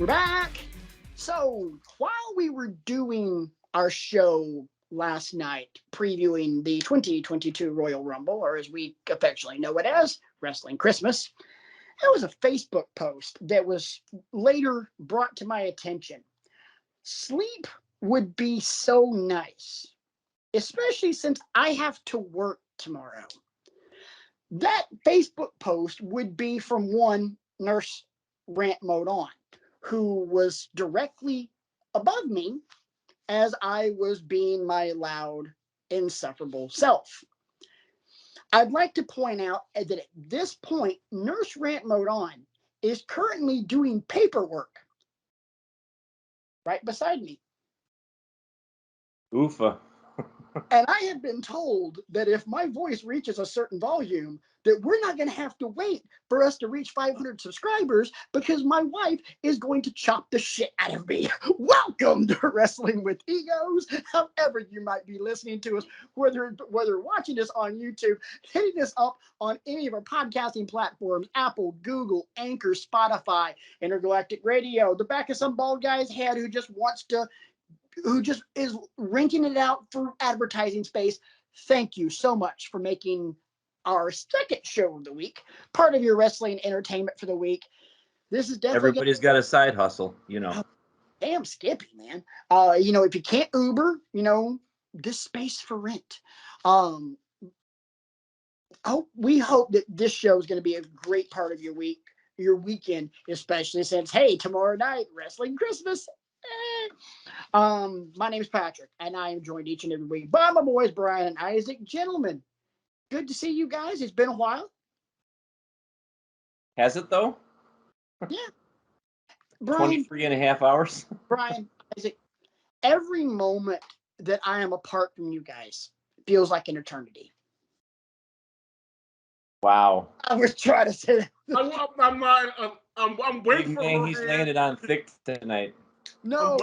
back. So while we were doing our show last night, previewing the 2022 Royal Rumble, or as we affectionately know it as, Wrestling Christmas, there was a Facebook post that was later brought to my attention. Sleep would be so nice, especially since I have to work tomorrow. That Facebook post would be from one Nurse Rant Mode On, who was directly above me as I was being my loud, insufferable self. I'd like to point out that at this point, Nurse Rant Mode On is currently doing paperwork right beside me. Oofa. And I have been told that if my voice reaches a certain volume, that we're not going to have to wait for us to reach 500 subscribers because my wife is going to chop the shit out of me. Welcome to Wrestling with Egos. However you might be listening to us, whether watching us on YouTube, hitting us up on any of our podcasting platforms, Apple, Google, Anchor, Spotify, Intergalactic Radio, the back of some bald guy's head who just is renting it out for advertising space. Thank you so much for making our second show of the week part of your wrestling entertainment for the week. This is definitely everybody's got a side hustle, you know. Damn Skippy, man. If you can't Uber, this space for rent. We hope that this show is going to be a great part of your week, your weekend, especially since, hey, tomorrow night, Wrestling Christmas. My name is Patrick, and I am joined each and every week by my boys Brian and Isaac. Gentlemen, good to see you guys. It's been a while. Has it though? Yeah. Brian, 23 and a half hours. Brian, Isaac, every moment that I am apart from you guys feels like an eternity. Wow. I was trying to say that. I'm waiting for her He's hand. laying it on thick tonight. No.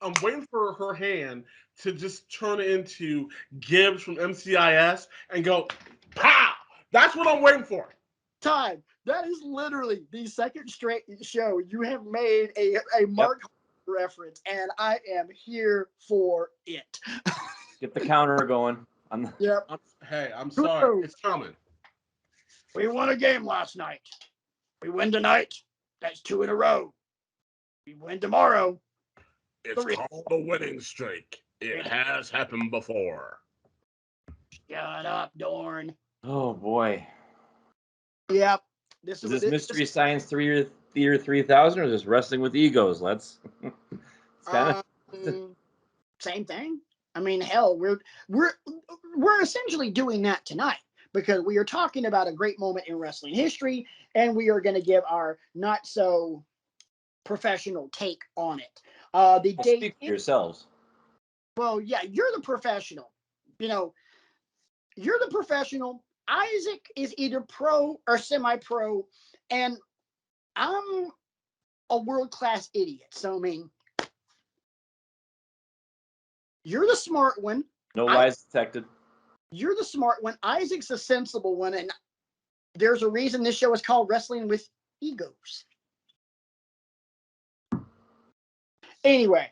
I'm waiting for her hand to just turn it into Gibbs from MCIS and go, pow! That's what I'm waiting for. Time. That is literally the second straight show you have made a Mark reference, and I am here for it. Get the counter going. Yep. I'm sorry. It's coming. We won a game last night. We win tonight. That's 2 in a row. We win tomorrow. It's called a winning streak. It has happened before. Shut up, Dorn. Oh boy. Yep. Is this Mystery Science Theater 3000 or is this Wrestling with Egos? It's kind of same thing. I mean, hell, we're essentially doing that tonight because we are talking about a great moment in wrestling history, and we are going to give our not so professional take on it. Speak for yourselves. Well, yeah, you're the professional. You're the professional. Isaac is either pro or semi-pro, and I'm a world-class idiot. So, I mean, you're the smart one. No lies detected. You're the smart one. Isaac's the sensible one, and there's a reason this show is called Wrestling with Egos. Anyway,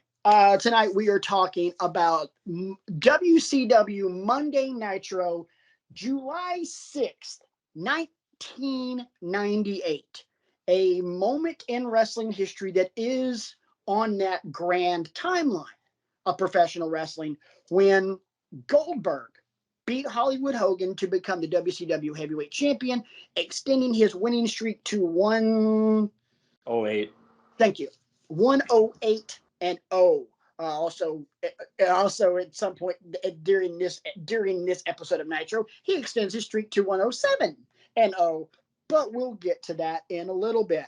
tonight we are talking about WCW Monday Nitro, July 6th, 1998. A moment in wrestling history that is on that grand timeline of professional wrestling when Goldberg beat Hollywood Hogan to become the WCW Heavyweight Champion, extending his winning streak to 108. Thank you. 108 and 0. Also at some point during this episode of Nitro, he extends his streak to 107 and 0. But we'll get to that in a little bit.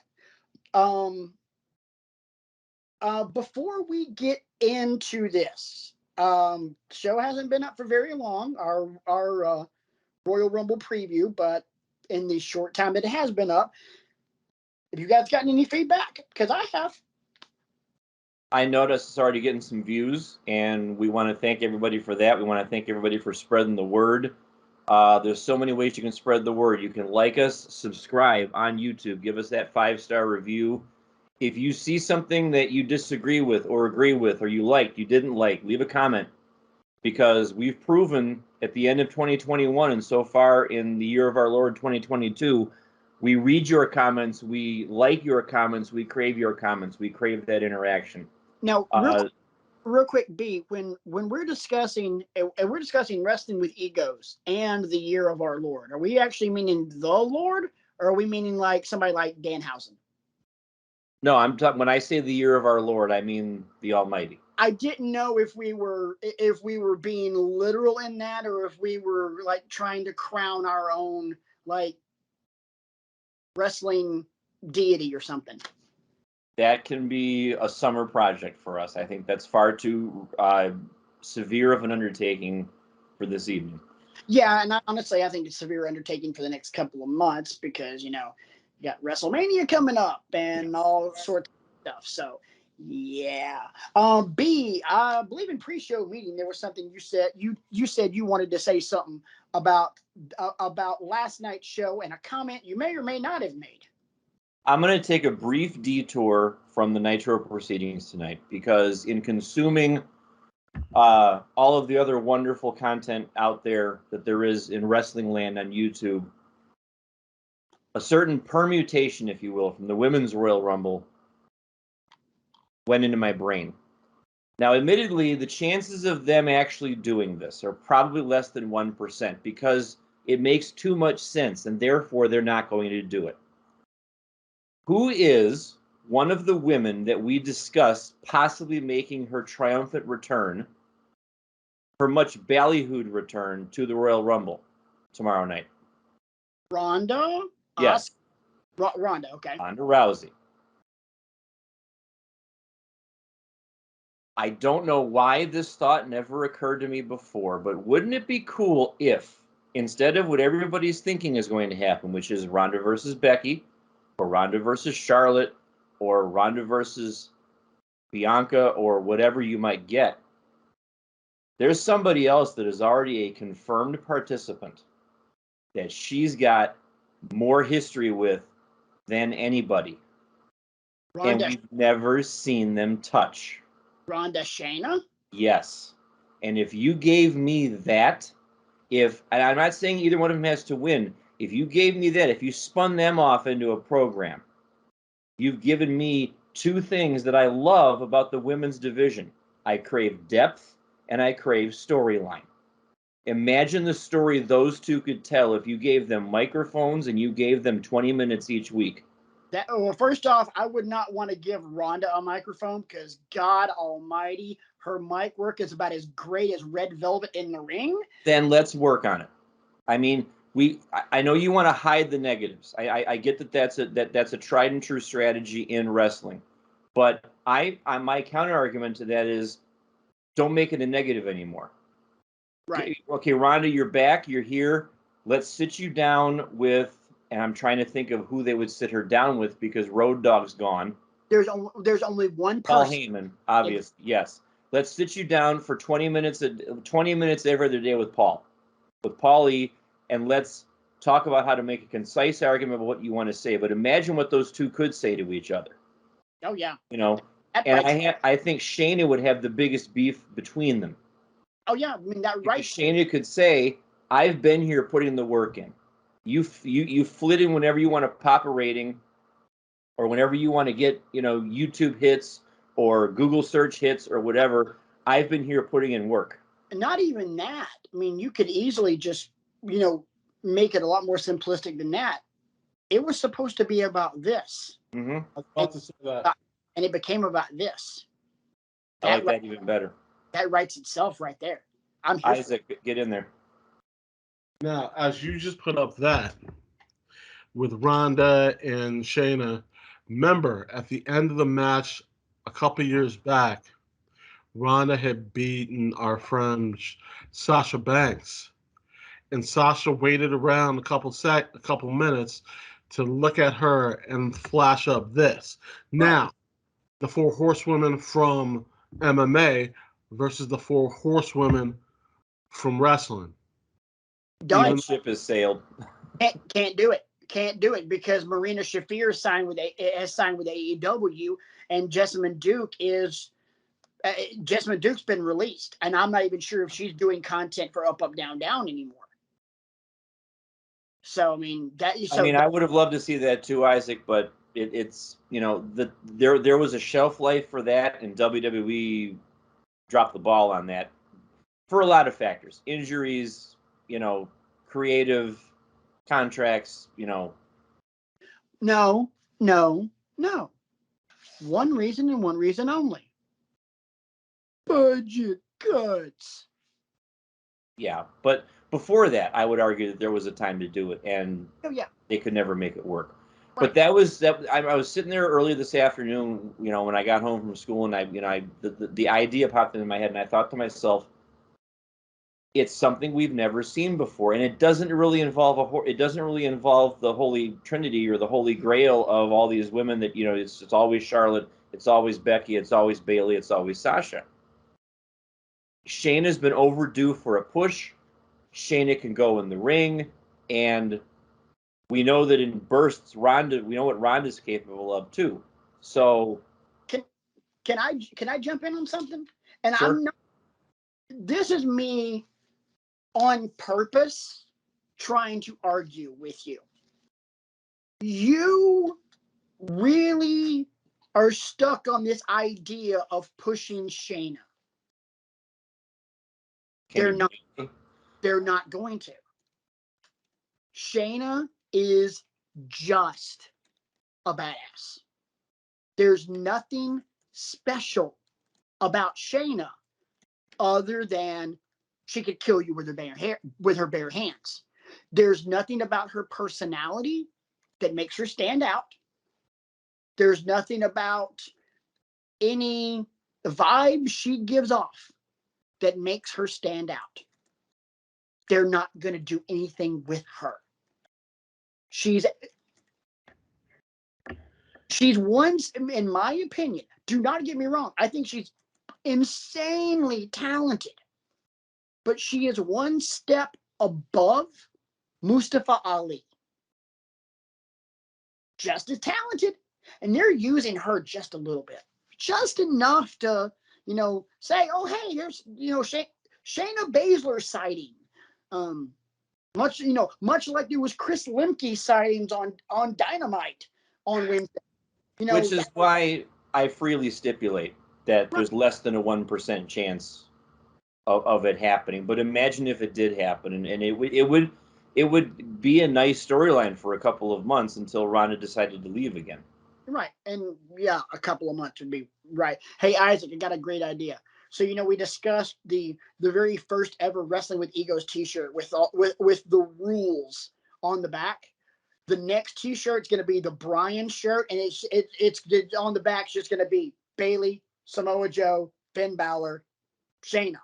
Before we get into this, show hasn't been up for very long. Our Royal Rumble preview, but in the short time that it has been up, have you guys gotten any feedback? Because I have. I noticed it's already getting some views, and we want to thank everybody for that. We want to thank everybody for spreading the word. There's so many ways you can spread the word. You can like us, subscribe on YouTube, give us that 5-star review, If you see something that you disagree with or agree with or you liked, you didn't like, leave a comment. Because we've proven at the end of 2021 and so far in the year of our Lord 2022, we read your comments, we like your comments, we crave your comments, we crave that interaction. Now, real quick, B, when we're discussing wrestling with egos and the year of our Lord, are we actually meaning the Lord, or are we meaning like somebody like Danhausen? No, I'm talking when I say the year of our Lord, I mean the Almighty. I didn't know if we were being literal in that, or if we were like trying to crown our own like wrestling deity or something. That can be a summer project for us. I think that's far too severe of an undertaking for this evening. Yeah, and honestly, I think it's a severe undertaking for the next couple of months because, you got WrestleMania coming up and all sorts of stuff. So, yeah. B, I believe in pre-show meeting there was something you said. You said you wanted to say something about last night's show and a comment you may or may not have made. I'm going to take a brief detour from the Nitro proceedings tonight because in consuming all of the other wonderful content out there that there is in wrestling land on YouTube, a certain permutation, if you will, from the Women's Royal Rumble went into my brain. Now, admittedly, the chances of them actually doing this are probably less than 1% because it makes too much sense, and therefore they're not going to do it. Who is one of the women that we discussed possibly making her triumphant return, her much ballyhooed return to the Royal Rumble tomorrow night? Ronda? Yes. Ronda, okay. Ronda Rousey. I don't know why this thought never occurred to me before, but wouldn't it be cool if, instead of what everybody's thinking is going to happen, which is Ronda versus Becky, or Ronda versus Charlotte, or Ronda versus Bianca, or whatever you might get, there's somebody else that is already a confirmed participant that she's got more history with than anybody. Ronda, and we've never seen them touch. Ronda Shayna? Yes. And if you gave me that, and I'm not saying either one of them has to win, if you gave me that, if you spun them off into a program, you've given me two things that I love about the women's division. I crave depth and I crave storyline. Imagine the story those two could tell if you gave them microphones and you gave them 20 minutes each week. Well, first off, I would not want to give Ronda a microphone because God almighty, her mic work is about as great as red velvet in the ring. Then let's work on it. I mean, I know you want to hide the negatives. I get that that's a tried and true strategy in wrestling. But my counter argument to that is don't make it a negative anymore. Right. Okay, Ronda, you're back. You're here. Let's sit you down with, and I'm trying to think of who they would sit her down with because Road Dogg's gone. There's only one person. Paul Heyman, obvious. Yes. Let's sit you down for 20 minutes every other day with Paulie, and let's talk about how to make a concise argument of what you want to say. But imagine what those two could say to each other. Oh yeah. And I think Shayna would have the biggest beef between them. Oh yeah, I mean that right. Shayna could say, "I've been here putting the work in. You flit in whenever you want to pop a rating, or whenever you want to get YouTube hits or Google search hits or whatever. I've been here putting in work." Not even that. I mean, you could easily just make it a lot more simplistic than that. It was supposed to be about this. Mm-hmm. I was about to say that. And it became about this. I like that even better. That writes itself right there. I'm here. Isaac, get in there. Now, as you just put up that with Ronda and Shayna, remember at the end of the match a couple years back, Ronda had beaten our friend Sasha Banks, and Sasha waited around a couple minutes to look at her and flash up this. Now, the four horsewomen from MMA versus the four horsewomen from wrestling. Done. Ship has sailed. Can't do it. can't do it because Marina Shafir has signed with AEW, and Jessamine Duke's been released, and I'm not even sure if she's doing content for Up Up Down Down anymore. So I mean I would have loved to see that too, Isaac, but it's there was a shelf life for that, and WWE dropped the ball on that for a lot of factors, injuries, creative contracts, No. One reason and one reason only. Budget cuts. Yeah, but before that, I would argue that there was a time to do it, and they could never make it work. Right. But I was sitting there early this afternoon, when I got home from school, and the idea popped into my head, and I thought to myself, it's something we've never seen before, and it doesn't really involve the Holy Trinity or the Holy Grail of all these women that it's always Charlotte, it's always Becky, it's always Bayley, it's always Sasha. Shayna's been overdue for a push. Shayna can go in the ring, and we know that in bursts, we know what Ronda's capable of too. So, can I jump in on something? And sure. This is me on purpose trying to argue with you. You really are stuck on this idea of pushing Shayna. They're not going to. Shayna is just a badass. There's nothing special about Shayna other than she could kill you with her bare hands. There's nothing about her personality that makes her stand out. There's nothing about any vibe she gives off that makes her stand out. They're not going to do anything with her. She's one, in my opinion, do not get me wrong, I think she's insanely talented, but she is one step above Mustafa Ali. Just as talented, and they're using her just a little bit, just enough to, say, oh, hey, there's, Shayna Baszler sighting. Much like there was Chris Lemke sightings on Dynamite on Wednesday. Which is why I freely stipulate that there's less than a 1% chance of it happening. But imagine if it did happen, and it would be a nice storyline for a couple of months until Ronda decided to leave again. Right, and a couple of months would be right. Hey, Isaac, I got a great idea. So we discussed the very first ever Wrestling with Egos T-shirt with the rules on the back. The next T-shirt is going to be the Bryan shirt, and it's on the back. It's just going to be Bayley, Samoa Joe, Finn Balor, Shayna.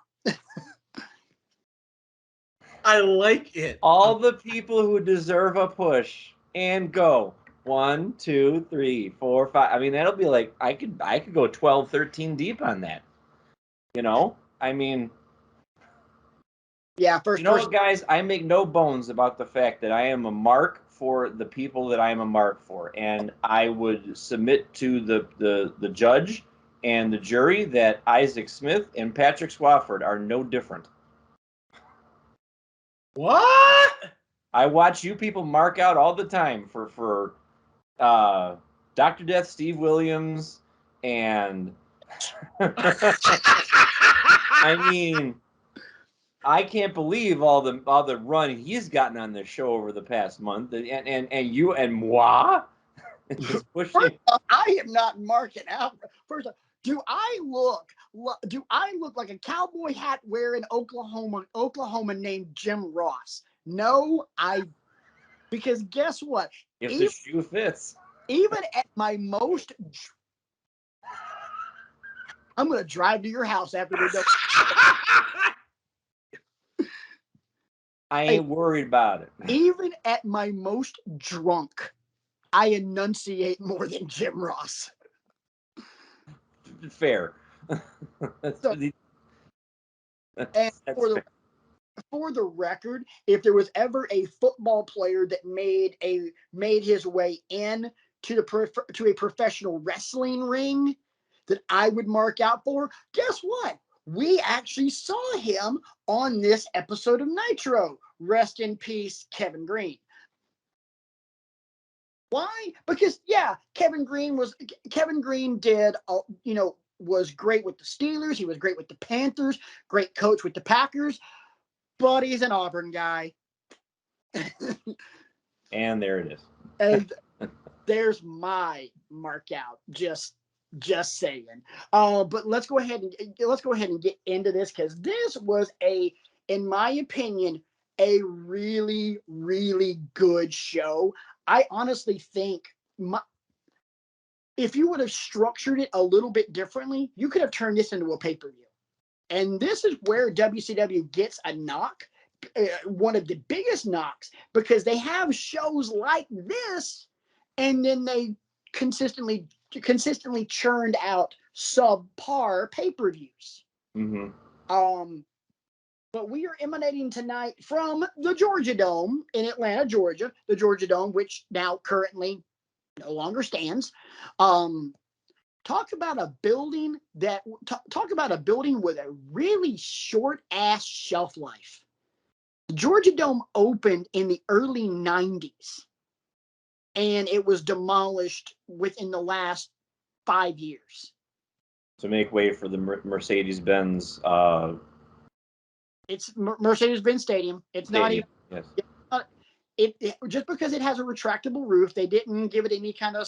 I like it. All the people who deserve a push, and go 1, 2, 3, 4, 5. I mean, that'll be like I could go 12, 13 deep on that. I mean. Yeah, what, guys? I make no bones about the fact that I am a mark for the people that I am a mark for, and I would submit to the judge and the jury that Isaac Smith and Patrick Swafford are no different. What? I watch you people mark out all the time for Dr. Death, Steve Williams, and I mean, I can't believe all the run he's gotten on this show over the past month, and you and moi. First off, I am not marking out. First off, do I look like a cowboy hat wearing Oklahoma named Jim Ross? No, because guess what? If the shoe fits. Even at my most, I'm going to drive to your house after we're done. I ain't worried about it. Even at my most drunk, I enunciate more than Jim Ross. Fair. And for the record, if there was ever a football player that made his way in to a professional wrestling ring that I would mark out for, guess what? We actually saw him on this episode of Nitro. Rest in peace, Kevin Green. Why? Because Kevin Green did, was great with the Steelers. He was great with the Panthers. Great coach with the Packers. But he's an Auburn guy. And there it is. And there's my mark out. Just saying. But let's go ahead and get into this, because this was in my opinion, a really, really good show. I honestly think if you would have structured it a little bit differently, you could have turned this into a pay-per-view. And this is where WCW gets a knock, one of the biggest knocks, because they have shows like this, and then they consistently churned out subpar pay-per-views. Mm-hmm. But we are emanating tonight from the Georgia Dome in Atlanta, Georgia. The Georgia Dome, which now currently no longer stands. Talk about a building with a really short ass shelf life. The Georgia Dome opened in the early 90s, and it was demolished within the last 5 years. To make way for the Mercedes-Benz. It's Mercedes-Benz Stadium. It's Stadium. Not even. Yes. It just because it has a retractable roof, they didn't give it any kind of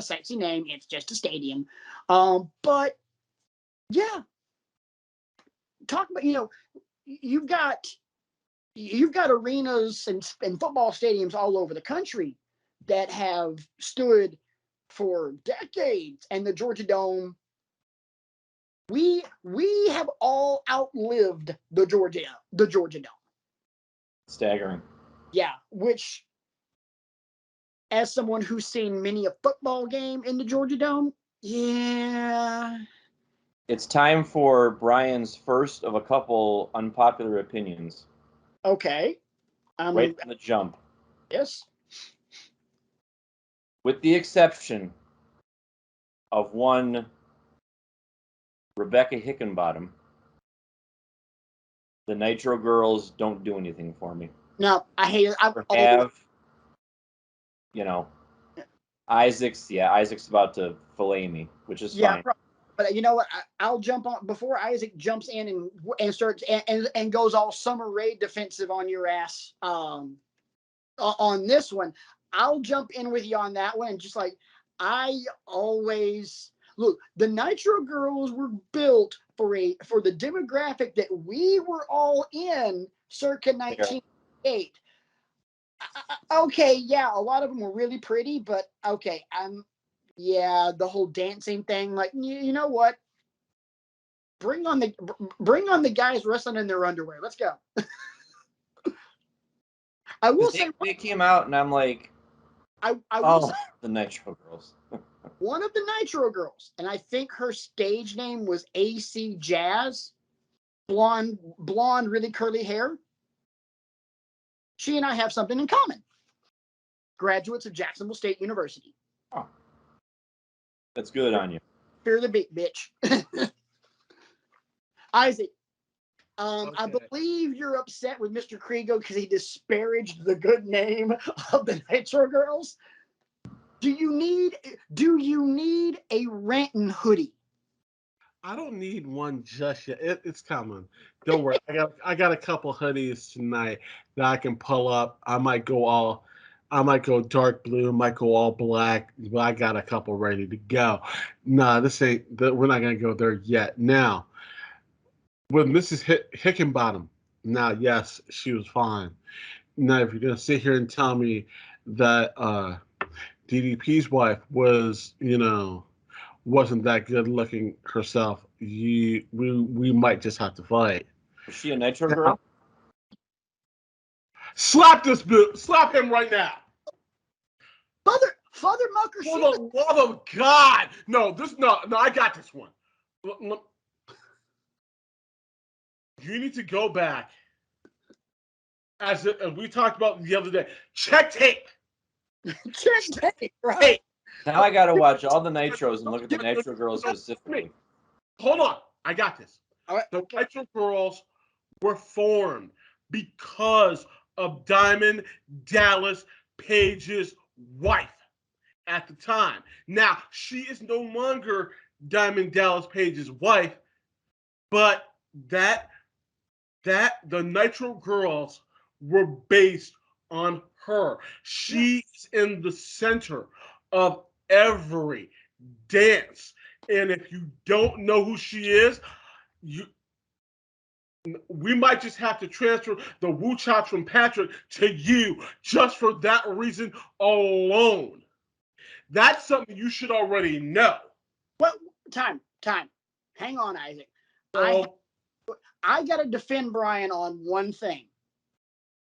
sexy name. It's just a stadium. But yeah, talk about, you've got arenas and football stadiums all over the country that have stood for decades, and the Georgia Dome. We have all outlived the Georgia Dome. Staggering. Yeah, which, as someone who's seen many a football game in the Georgia Dome, yeah. It's time for Brian's first of a couple unpopular opinions. Okay. Right from the jump. Yes. With the exception of one Rebecca Hickenbottom, the Nitro girls don't do anything for me. No, I hate it. Isaac's about to fillet me, which is fine. But you know what? I'll jump on before Isaac jumps in and starts and goes all Summer Rae defensive on your ass. On this one, I'll jump in with you on that one. And just like I always look, the Nitro girls were built for the demographic that we were all in circa 1988. Okay, yeah, a lot of them were really pretty, but okay, the whole dancing thing, like, you know what? Bring on the guys wrestling in their underwear. Let's go. I will say they came out, and I'm like, the Nitro girls. One of the Nitro girls, and I think her stage name was AC Jazz, blonde, really curly hair. She and I have something in common. Graduates of Jacksonville State University. Oh, that's good on you. Fear the beat, bitch. Isaac, Okay. I believe you're upset with Mr. Kriego because he disparaged the good name of the Nitro girls. Do you need a Renton hoodie? I don't need one just yet. It's coming. Don't worry. I got a couple hoodies tonight that I can pull up. I might go dark blue, might go all black, but I got a couple ready to go. Nah, we're not gonna go there yet. Now, with Mrs. Hickenbottom, now yes, she was fine. Now, if you're gonna sit here and tell me that DDP's wife was, wasn't that good looking herself, we might just have to fight. Is she a Nitro girl? Slap him right now. Father Mucker. For the love of God. No, I got this one. You need to go back as we talked about the other day, check tape. Check tape, right? Tape. Now I got to watch all the Nitros and look at the Nitro girls specifically. Hold on. I got this. All right. The Nitro girls were formed because of Diamond Dallas Page's wife at the time. Now, she is no longer Diamond Dallas Page's wife, but the Nitro girls were based on her. She's in the center of every dance. And if you don't know who she is, we might just have to transfer the woo chops from Patrick to you just for that reason alone. That's something you should already know. Well, time. Hang on, Isaac. So, I got to defend Brian on one thing.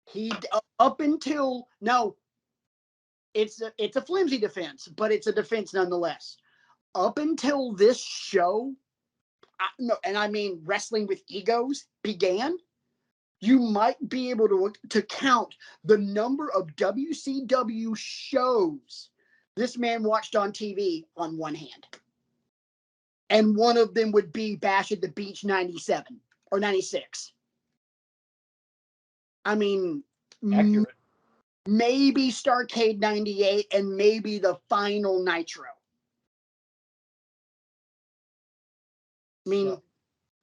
He up until no, it's a flimsy defense, but it's a defense nonetheless. Up until this show, and I mean Wrestling with Egos began, you might be able to count the number of WCW shows this man watched on TV on one hand. And one of them would be Bash at the Beach 97 or 96. I mean, Accurate. maybe Starrcade 98 and maybe the final Nitro. I mean,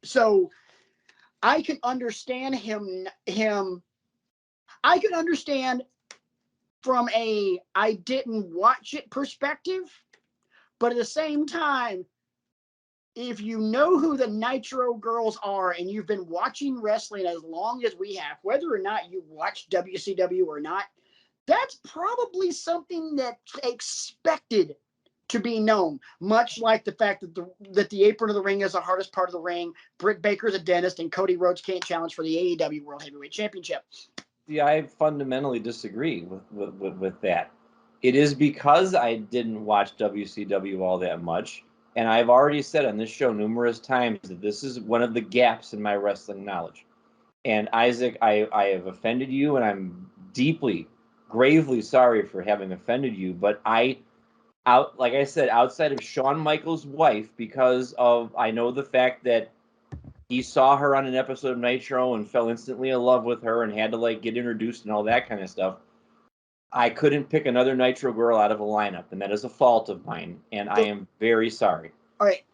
so I can understand him. I can understand from a I didn't watch it perspective, but at the same time, if you know who the Nitro girls are and you've been watching wrestling as long as we have, whether or not you watch WCW or not, that's probably something that's expected to be known, much like the fact that the apron of the ring is the hardest part of the ring, Britt Baker's a dentist, and Cody Rhodes can't challenge for the AEW World Heavyweight Championship. See, I fundamentally disagree with that. It is because I didn't watch WCW all that much, and I've already said on this show numerous times that this is one of the gaps in my wrestling knowledge. And Isaac, I have offended you, and I'm deeply, gravely sorry for having offended you, but like I said, outside of Shawn Michaels' wife, because of I know the fact that he saw her on an episode of Nitro and fell instantly in love with her and had to like get introduced and all that kind of stuff. I couldn't pick another Nitro girl out of a lineup, and that is a fault of mine, and I am very sorry. All right,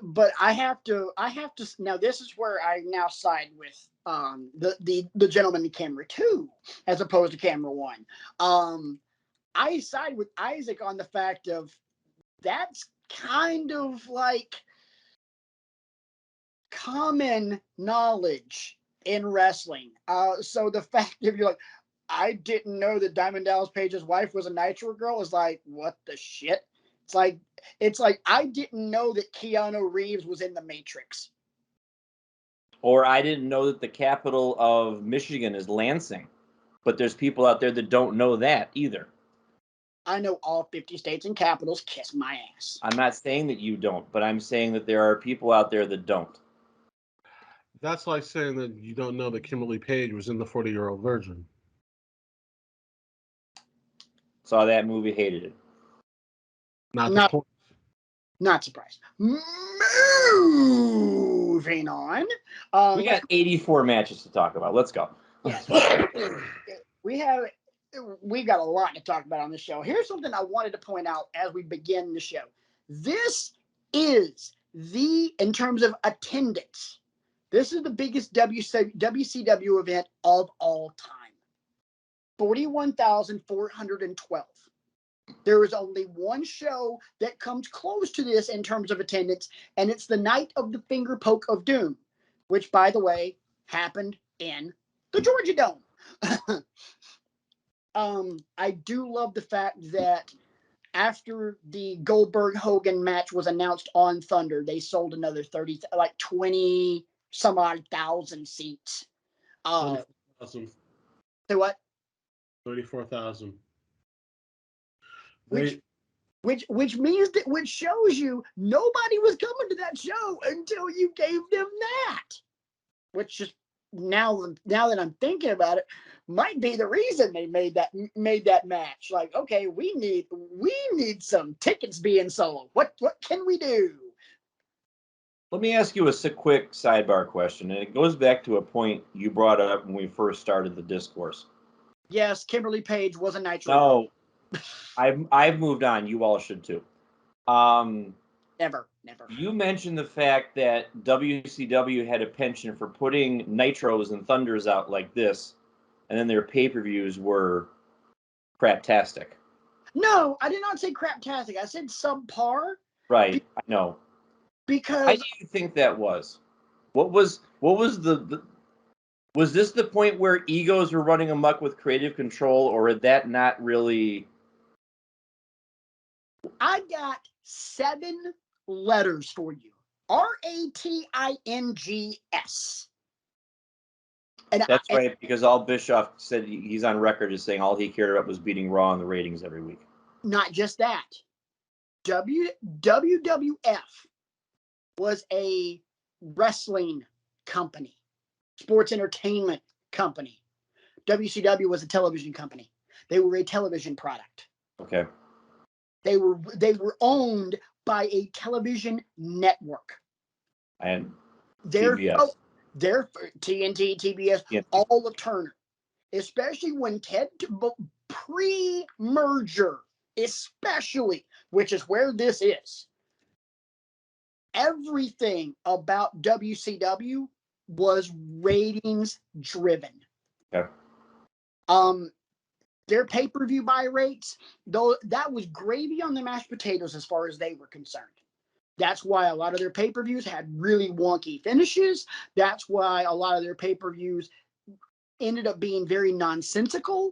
but I have to. Now this is where I now side with the gentleman in camera 2 as opposed to camera 1. I side with Isaac on the fact of that's kind of like common knowledge in wrestling. So the fact if you're like, I didn't know that Diamond Dallas Page's wife was a Nitro girl is like, what the shit? It's like I didn't know that Keanu Reeves was in The Matrix. Or I didn't know that the capital of Michigan is Lansing. But there's people out there that don't know that either. I know all 50 states and capitals. Kiss my ass. I'm not saying that you don't, but I'm saying that there are people out there that don't. That's like saying that you don't know that Kimberly Page was in The 40-Year-Old Virgin. Saw that movie, hated it. Not surprised. Moving on. We got 84 matches to talk about. Let's go. Yes. We got a lot to talk about on the show. Here's something I wanted to point out as we begin the show. This is in terms of attendance, this is the biggest WCW event of all time. 41,412. There is only one show that comes close to this in terms of attendance, and it's the Night of the Finger Poke of Doom, which, by the way, happened in the Georgia Dome. I do love the fact that after the Goldberg Hogan match was announced on Thunder, they sold another 20 some odd thousand seats. 34,000. Say what? 34,000. Which means that, which shows you nobody was coming to that show until you gave them that. Which is now that I'm thinking about it, might be the reason they made that match. Like, okay, we need some tickets being sold. What can we do? Let me ask you a quick sidebar question, and it goes back to a point you brought up when we first started the discourse. Yes, Kimberly Page was a Nitro. No, I've moved on. You all should too. Never. You mentioned the fact that WCW had a penchant for putting Nitros and Thunders out like this, and then their pay-per-views were craptastic. No, I did not say craptastic. I said subpar. Right, I know. Because how do you think that was? What was the was this the point where egos were running amok with creative control, or had that not really? I got 7 letters for you. RATINGS. And that's right, because all Bischoff said, he's on record as saying all he cared about was beating Raw in the ratings every week. Not just that. WWF was a wrestling company, sports entertainment company. WCW was a television company. They were a television product. Okay. They were owned by a television network. And TBS. TBS. TNT, TBS, yeah. All of Turner. Especially when pre-merger, especially, which is where this is. Everything about WCW was ratings driven. Okay. Their pay-per-view buy rates, though, that was gravy on the mashed potatoes as far as they were concerned. That's why a lot of their pay-per-views had really wonky finishes. That's why a lot of their pay-per-views ended up being very nonsensical.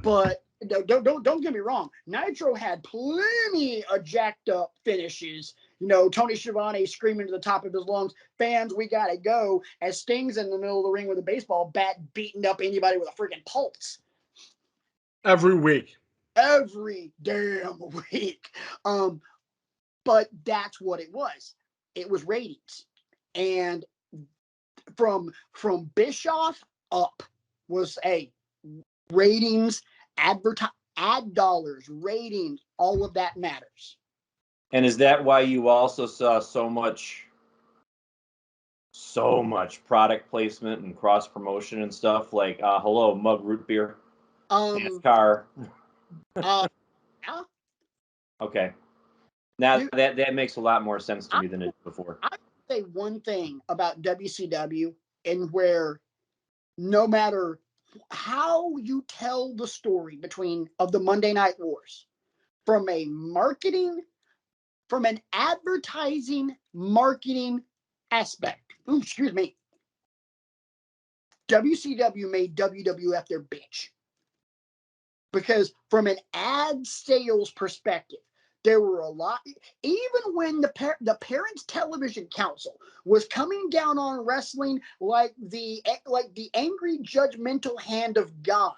But don't get me wrong. Nitro had plenty of jacked up finishes. You know, Tony Schiavone screaming to the top of his lungs, "Fans, we gotta go!" as Sting's in the middle of the ring with a baseball bat beating up anybody with a freaking pulse. Every week. Every damn week. But that's what it was. It was ratings. And from Bischoff up was ratings, ad dollars, ratings, all of that matters. And is that why you also saw so much product placement and cross promotion and stuff like hello, mug root beer, NASCAR? Yeah. Okay. Now that makes a lot more sense to me than it did before. I would say one thing about WCW, and where no matter how you tell the story of the Monday Night Wars, from an advertising marketing aspect, WCW made WWF their bitch. Because from an ad sales perspective, there were a lot, even when the Parents Television Council was coming down on wrestling like the angry judgmental hand of God,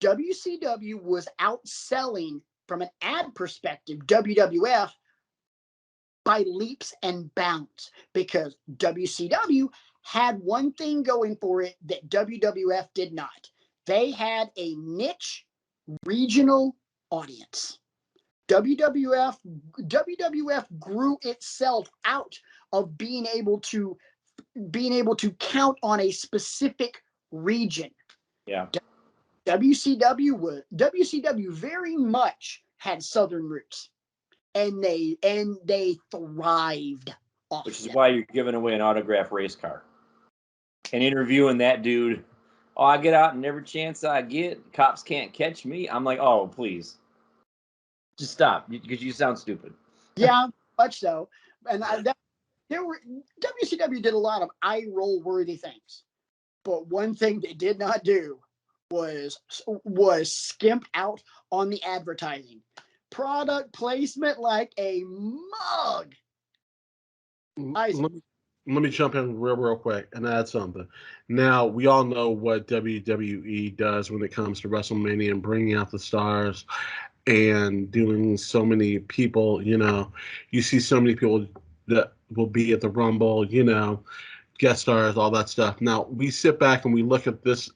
WCW was outselling, from an ad perspective, WWF by leaps and bounds, because WCW had one thing going for it that WWF did not. They had a niche regional audience. WWF grew itself out of being able to count on a specific region. Yeah. WCW very much had Southern roots, and they thrived off. Which is why you're giving away an autographed race car and interviewing that dude. Oh, I get out and every chance I get, cops can't catch me. I'm like, oh, please. Just stop, because you sound stupid. Yeah, much so. And WCW did a lot of eye roll worthy things, but one thing they did not do was skimp out on the advertising, product placement like a mug. Let me jump in real quick and add something. Now, we all know what WWE does when it comes to WrestleMania and bringing out the stars and doing so many people, you see so many people that will be at the Rumble, getting guest stars, all that stuff. Now, we sit back and we look at this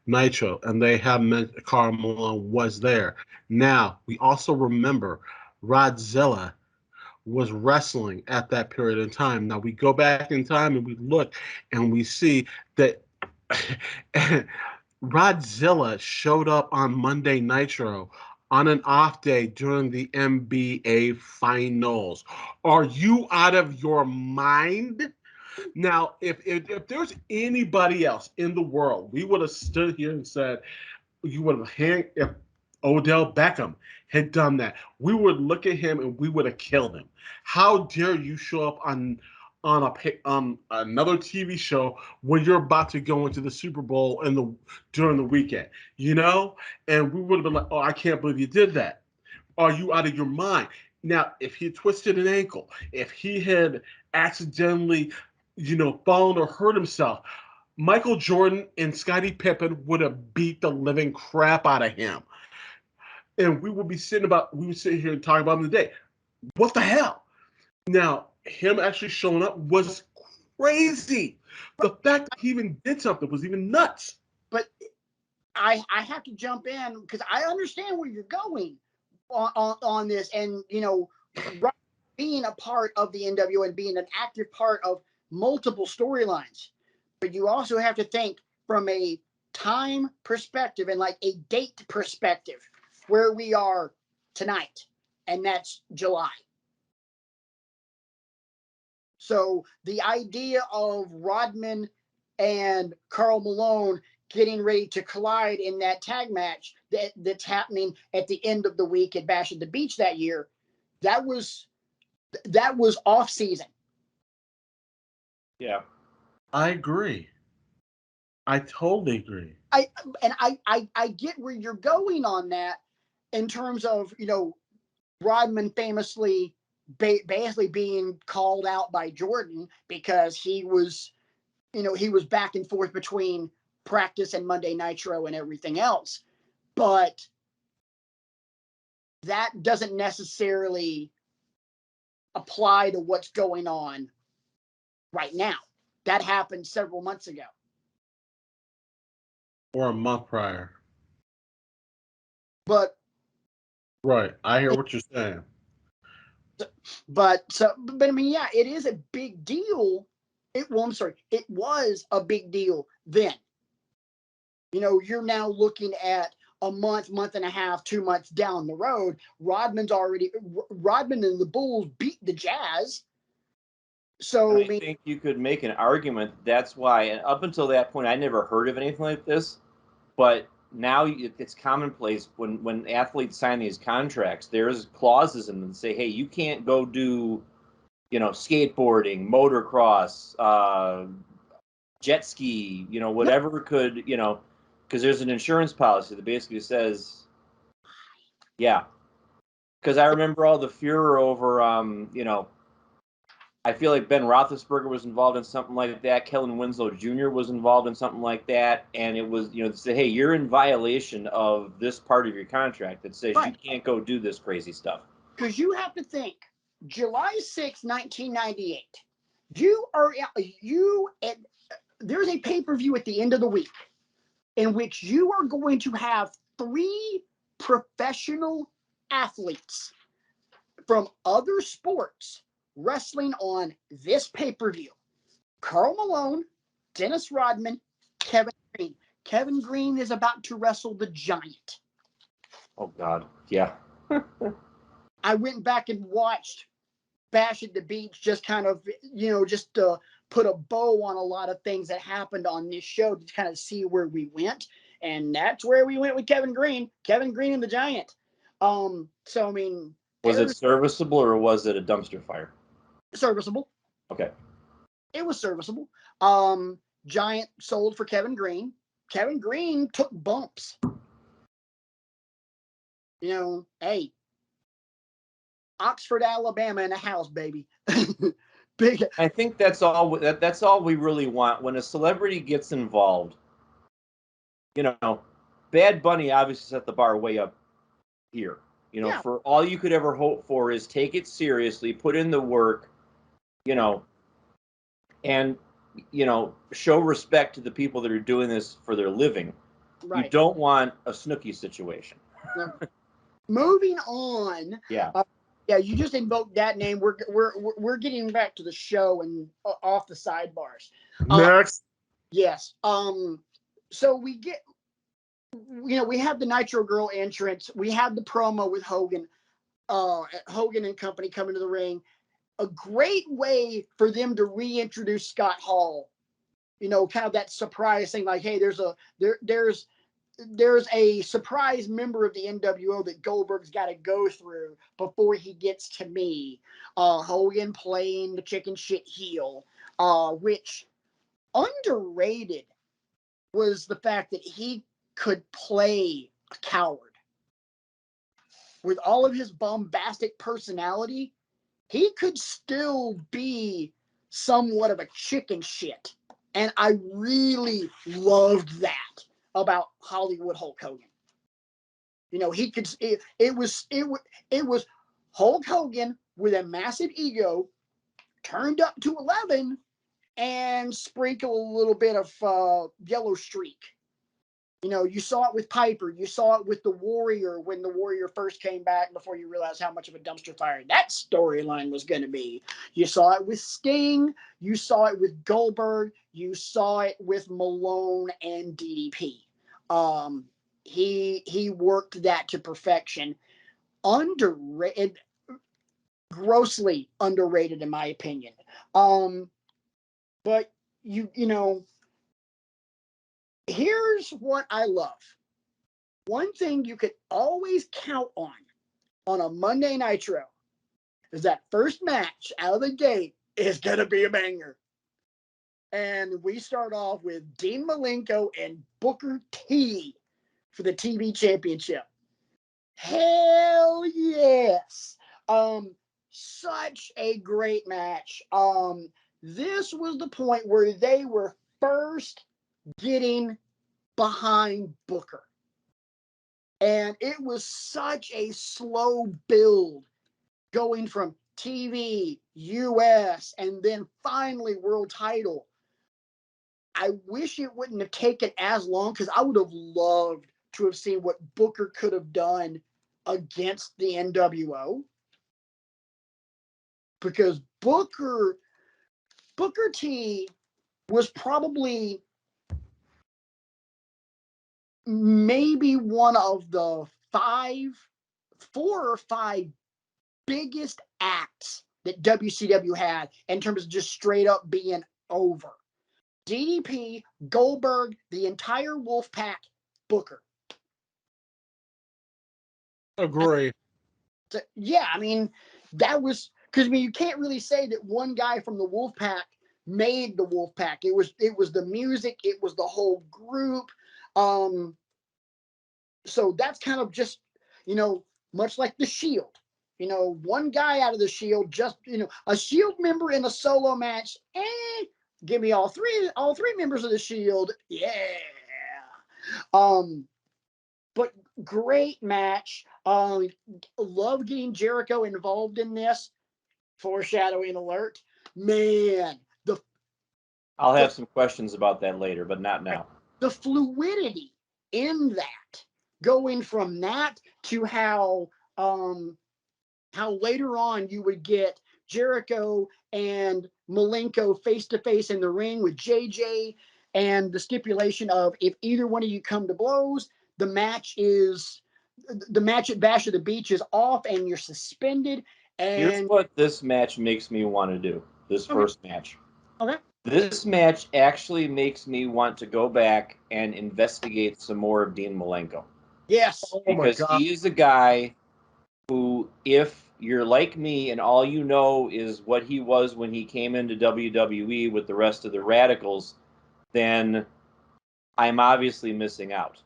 Nitro, and they have Karl Malone was there. Now, we also remember Rodzilla was wrestling at that period in time. Now, we go back in time and we look and we see that Rodzilla showed up on Monday Nitro on an off day during the NBA Finals. Are you out of your mind? Now, if there's anybody else in the world, we would have stood here and said, you would have if Odell Beckham had done that, we would look at him and we would have killed him. How dare you show up on another TV show when you're about to go into the Super Bowl during the weekend, you know? And we would have been like, oh, I can't believe you did that. Are you out of your mind? Now, if he twisted an ankle, if he had accidentally, fallen or hurt himself, Michael Jordan and Scottie Pippen would have beat the living crap out of him. And we would sit here and talk about him today. What the hell? Now, him actually showing up was crazy. The fact that he even did something was even nuts. But I have to jump in because I understand where you're going on this. And, being a part of the NWO and being an active part of multiple storylines. But you also have to think from a time perspective and like a date perspective where we are tonight. And that's July. So the idea of Rodman and Karl Malone getting ready to collide in that tag match that's happening at the end of the week at Bash at the Beach that year, that was off season. Yeah. I agree. I totally agree. I get where you're going on that in terms of, Rodman famously basically being called out by Jordan because he was back and forth between practice and Monday Nitro and everything else. But that doesn't necessarily apply to what's going on right now. That happened several months ago. Or a month prior. But right, I hear what you're saying. But I mean, yeah, it is a big deal. It was a big deal then. You're now looking at a month and a half, 2 months down the road. Rodman and the Bulls beat the Jazz. So I think you could make an argument that's why, and up until that point, I never heard of anything like this, but now it's commonplace when athletes sign these contracts, there's clauses in them that say, hey, you can't go do, skateboarding, motocross, jet ski, whatever could, because there's an insurance policy that basically says, yeah. Because I remember all the furor over, I feel like Ben Roethlisberger was involved in something like that. Kellen Winslow Jr. was involved in something like that. And it was, to say, hey, you're in violation of this part of your contract that says you can't go do this crazy stuff. Because you have to think, July 6, 1998, there's a pay-per-view at the end of the week in which you are going to have 3 professional athletes from other sports wrestling on this pay-per-view. Karl Malone, Dennis Rodman, Kevin Green. Kevin Green is about to wrestle the Giant. Oh, God. Yeah. I went back and watched Bash at the Beach just kind of, just to put a bow on a lot of things that happened on this show to kind of see where we went. And that's where we went with Kevin Green and the Giant. So, I mean. Was it serviceable or was it a dumpster fire? Serviceable. Okay. It was serviceable. Giant sold for Kevin Green. Kevin Green took bumps. Hey, Oxford, Alabama in a house, baby. Big. I think that's all. That's all we really want when a celebrity gets involved. Bad Bunny obviously set the bar way up here. For all you could ever hope for is take it seriously, put in the work, and show respect to the people that are doing this for their living. Right. You don't want a Snooki situation. No. Moving on. Yeah. Yeah, you just invoked that name. We're getting back to the show and off the sidebars. Next. Yes. So we get, we have the Nitro Girl entrance. We have the promo with Hogan, Hogan and company coming to the ring. A great way for them to reintroduce Scott Hall. Kind of that surprise thing, like, hey, there's a surprise member of the NWO that Goldberg's got to go through before he gets to me. Hogan playing the chicken shit heel, which underrated was the fact that he could play a coward. With all of his bombastic personality, he could still be somewhat of a chicken shit. And I really loved that about Hollywood Hulk Hogan. He could. It was Hulk Hogan with a massive ego, turned up to 11, and sprinkle a little bit of yellow streak. You saw it with Piper. You saw it with the Warrior when the Warrior first came back before you realized how much of a dumpster fire that storyline was going to be. You saw it with Sting. You saw it with Goldberg. You saw it with Malone and DDP. He worked that to perfection. Underrated, grossly underrated in my opinion. But you know, here's what I love. One thing you could always count on a Monday Nitro is that first match out of the gate is going to be a banger. And we start off with Dean Malenko and Booker T for the TV championship. Hell yes. Such a great match. This was the point where they were first getting behind Booker. And it was such a slow build going from TV, US, and then finally world title. I wish it wouldn't have taken as long because I would have loved to have seen what Booker could have done against the NWO. Because Booker T was probably maybe one of the 4 or 5 biggest acts that WCW had in terms of just straight up being over. DDP, Goldberg, the entire Wolfpack, Booker. Agree. Yeah, I mean, that was because you can't really say that one guy from the Wolfpack made the Wolfpack. It was the music, it was the whole group. So that's kind of just, much like the Shield. One guy out of the Shield, just, a Shield member in a solo match, give me all three members of the Shield. Yeah. But great match. Love getting Jericho involved in this. Foreshadowing alert. Man, I'll have some questions about that later, but not now. The fluidity in that, going from that to how later on you would get Jericho and Malenko face to face in the ring with JJ, and the stipulation of if either one of you come to blows, the match at Bash of the Beach is off and you're suspended. And here's what this match makes me want to do. This first match. Okay. This match actually makes me want to go back and investigate some more of Dean Malenko. Yes. Because he is a guy who, if you're like me and all you know is what he was when he came into WWE with the rest of the Radicals, then I'm obviously missing out.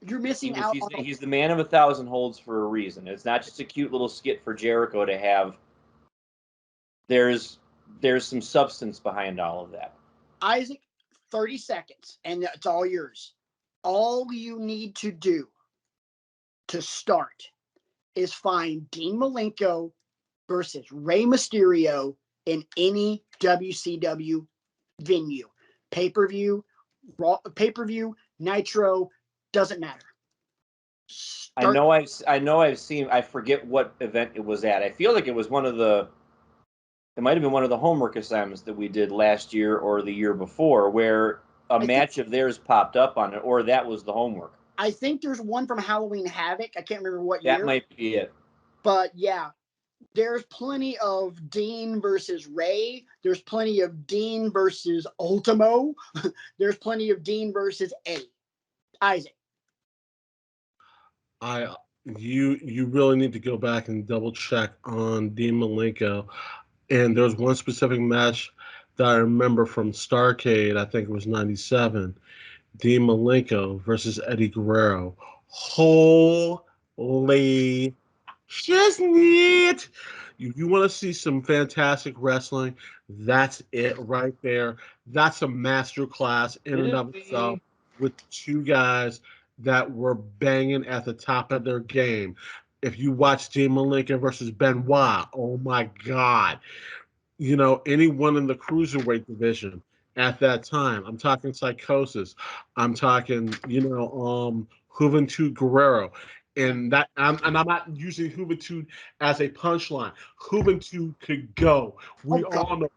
You're missing out. He's the man of 1,000 holds for a reason. It's not just a cute little skit for Jericho to have. There's some substance behind all of that. Isaac, 30 seconds, and it's all yours. All you need to do to start is find Dean Malenko versus Rey Mysterio in any WCW venue. Pay-per-view, Raw, pay-per-view, Nitro, doesn't matter. I know I've seen, I forget what event it was at. I feel like it was it might have been one of the homework assignments that we did last year or the year before, where a match of theirs popped up on it, or that was the homework. I think there's one from Halloween Havoc. I can't remember what year. That might be it. But yeah, there's plenty of Dean versus Ray. There's plenty of Dean versus Ultimo. There's plenty of Dean versus Eddie. Isaac. You really need to go back and double check on Dean Malenko. And there's one specific match that I remember from Starrcade, I think it was 97. Dean Malenko versus Eddie Guerrero. Holy shiznit! You want to see some fantastic wrestling? That's it right there. That's a master class in and of itself with two guys that were banging at the top of their game. If you watch Dean Malenko versus Benoit, oh my God. You know, anyone in the cruiserweight division at that time. I'm talking Psychosis. I'm talking, Juventud Guerrero. And I'm not using Juventud as a punchline. Juventud could go. We all know.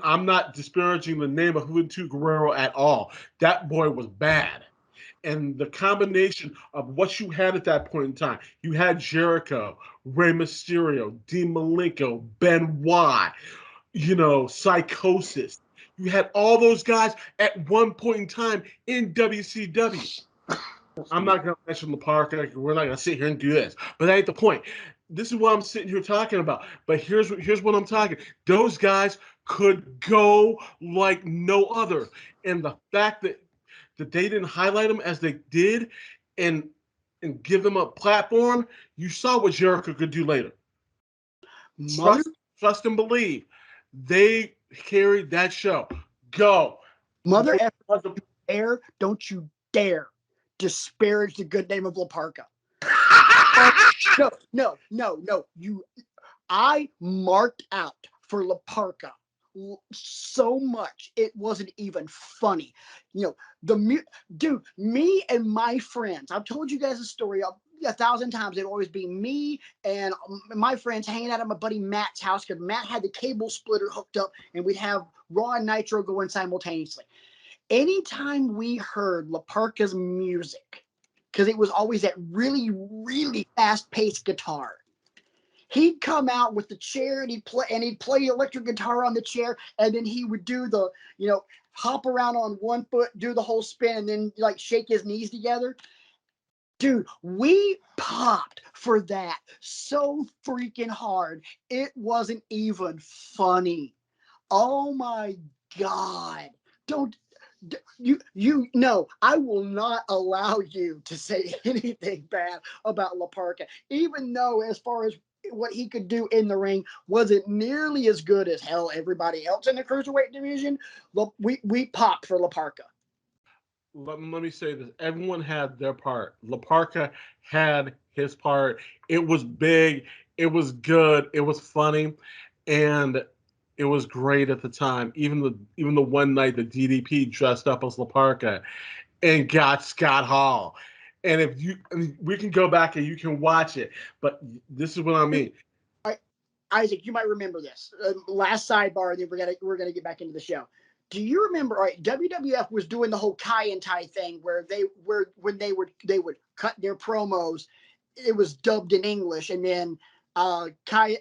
I'm not disparaging the name of Juventud Guerrero at all. That boy was bad. And the combination of what you had at that point in time, you had Jericho, Rey Mysterio, Dean Malenko, Benoit, Psychosis. You had all those guys at one point in time in WCW. I'm not going to mention the park. We're not going to sit here and do this. But that ain't the point. This is what I'm sitting here talking about. But here's what I'm talking. Those guys could go like no other. And the fact that they didn't highlight them as they did and give them a platform, you saw what Jericho could do later. Trust and believe. They carried that show. Go. Mother F***, don't you dare disparage the good name of La Parka. No. I marked out for La Parka so much it wasn't even funny. Dude, me and my friends, I've told you guys a story 1,000 times. It'd always be me and my friends hanging out at my buddy Matt's house because Matt had the cable splitter hooked up and we'd have Raw and Nitro going simultaneously. Anytime we heard La Parka's music, because it was always that really, really fast-paced guitar, he'd come out with the chair and he'd play electric guitar on the chair, and then he would do the, hop around on one foot, do the whole spin, and then like shake his knees together. Dude, we popped for that so freaking hard. It wasn't even funny. Oh my God. I will not allow you to say anything bad about La Parka, even though as far as what he could do in the ring wasn't nearly as good as hell everybody else in the cruiserweight division. We popped for La Parka. Let me say this. Everyone had their part. La Parka had his part. It was big. It was good. It was funny. And it was great at the time. Even the one night that DDP dressed up as La Parka and got Scott Hall. And we can go back and you can watch it. But this is what I mean. Isaac, you might remember this. Last sidebar, and then we're gonna get back into the show. Do you remember? All right, WWF was doing the whole Kai and Tai thing, where when they would cut their promos, it was dubbed in English, and then Funaki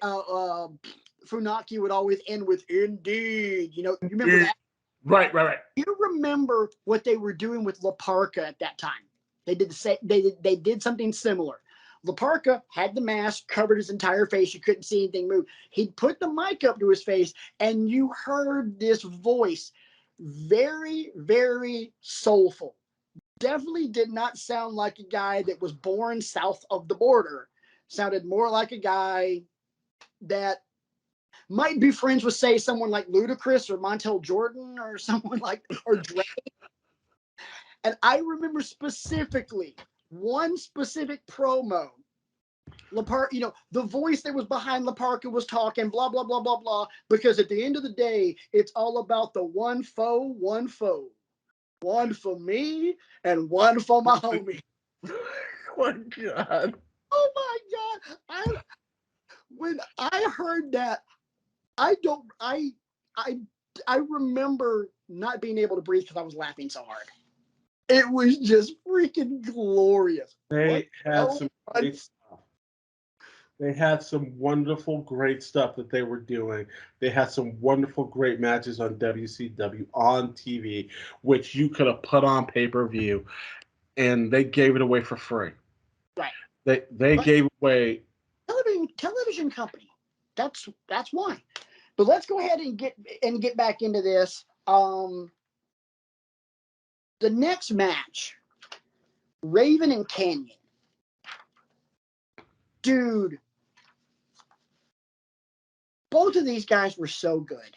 would always end with "Indeed." You remember that? Right. You remember what they were doing with La Parka at that time? They did the same. They did something similar. La Parka had the mask, covered his entire face. You couldn't see anything move. He'd put the mic up to his face, and you heard this voice, very, very soulful. Definitely did not sound like a guy that was born south of the border. Sounded more like a guy that might be friends with, say, someone like Ludacris or Montel Jordan or someone like, or Drake. And I remember specifically one specific promo the voice that was behind La Parka was talking, blah, blah, blah, blah, blah. Because at the end of the day, it's all about the one foe, one foe. One for me and one for my homie. Oh my God. Oh my God. When I heard that, I remember not being able to breathe because I was laughing so hard. It was just freaking glorious. They had some great stuff. They had some wonderful, great stuff that they were doing. They had some wonderful, great matches on WCW on TV, which you could have put on pay-per-view, and they gave it away for free. Right. They gave away television company. That's why. But let's go ahead and get back into this. The next match, Raven and Canyon. Dude, both of these guys were so good.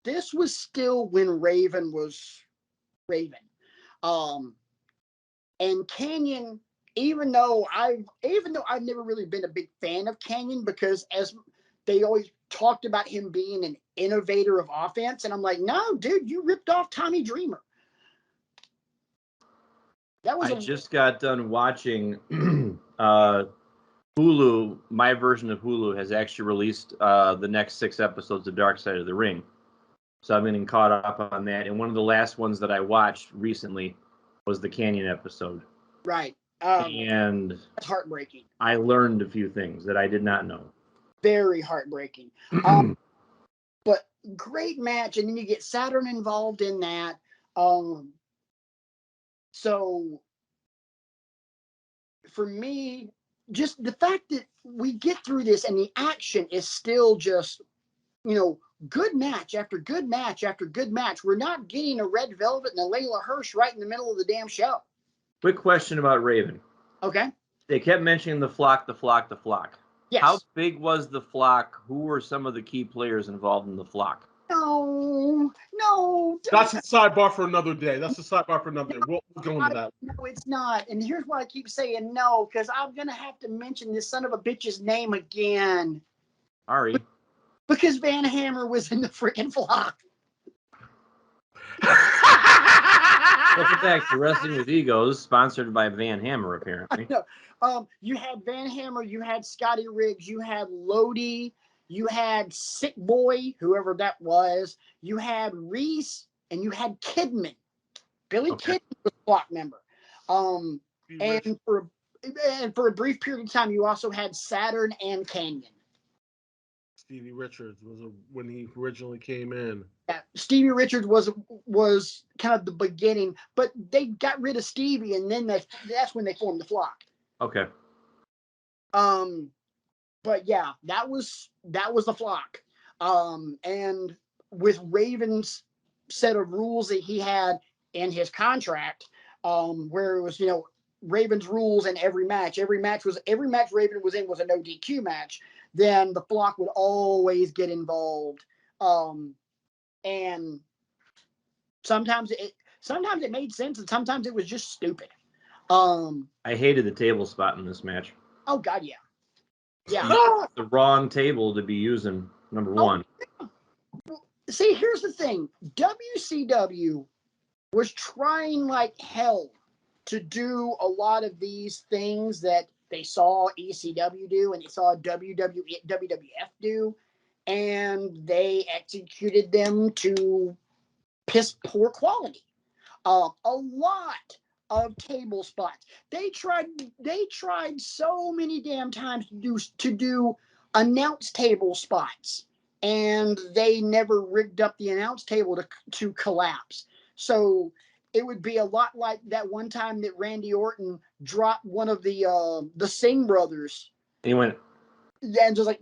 This was still when Raven was Raven. And Canyon, even though I've never really been a big fan of Canyon, because as they always talked about him being an innovator of offense, and I'm like, no, dude, you ripped off Tommy Dreamer. I just got done watching Hulu. My version of Hulu has actually released the next 6 episodes of Dark Side of the Ring. So I'm getting caught up on that. And one of the last ones that I watched recently was the Canyon episode. Right. And it's heartbreaking. I learned a few things that I did not know. Very heartbreaking. But great match. And then you get Saturn involved in that. So for me, just the fact that we get through this and the action is still just, good match after good match after good match. We're not getting a Red Velvet and a Layla Hirsch right in the middle of the damn show. Quick question about Raven. Okay. They kept mentioning the flock. Yes. How big was the flock? Who were some of the key players involved in the flock? No. That's a sidebar for another day. We'll go into that. No, it's not. And here's why I keep saying no, because I'm going to have to mention this son of a bitch's name again. Ari. Because Van Hammer was in the freaking flock. Welcome back to Wrestling with Egos, sponsored by Van Hammer, apparently. I know. You had Van Hammer, you had Scotty Riggs, you had Lodi, you had Sick Boy, whoever that was, you had Reese, and you had Kidman. Billy Kidman was a flock member. And for a brief period of time, you also had Saturn and Canyon. Stevie Richards when he originally came in. Yeah, Stevie Richards was kind of the beginning, but they got rid of Stevie, and then that's when they formed the flock. Okay. But yeah, that was the flock. And with Raven's set of rules that he had in his contract, where it was, Raven's rules in every match Raven was in was a no DQ match, then the flock would always get involved. And sometimes it made sense, and sometimes it was just stupid. I hated the table spot in this match. Oh God, yeah. Yeah. The wrong table to be using, number one. See, here's the thing. WCW was trying like hell to do a lot of these things that they saw ECW do and they saw WWF do, and they executed them to piss poor quality. A lot of table spots. They tried so many damn times to do announce table spots, and they never rigged up the announce table to collapse. So it would be a lot like that one time that Randy Orton dropped one of the Singh brothers. He went. And just like,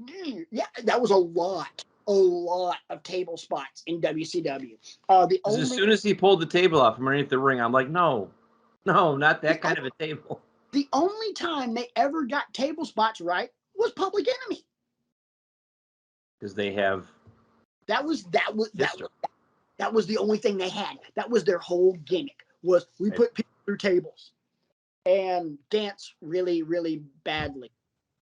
yeah, that was a lot of table spots in WCW. As soon as he pulled the table off from underneath the ring, I'm like, no, not that kind of a table. The only time they ever got table spots right was Public Enemy. Because they have. That was the only thing they had. That was their whole gimmick. Was we put people through tables. and dance really, really badly.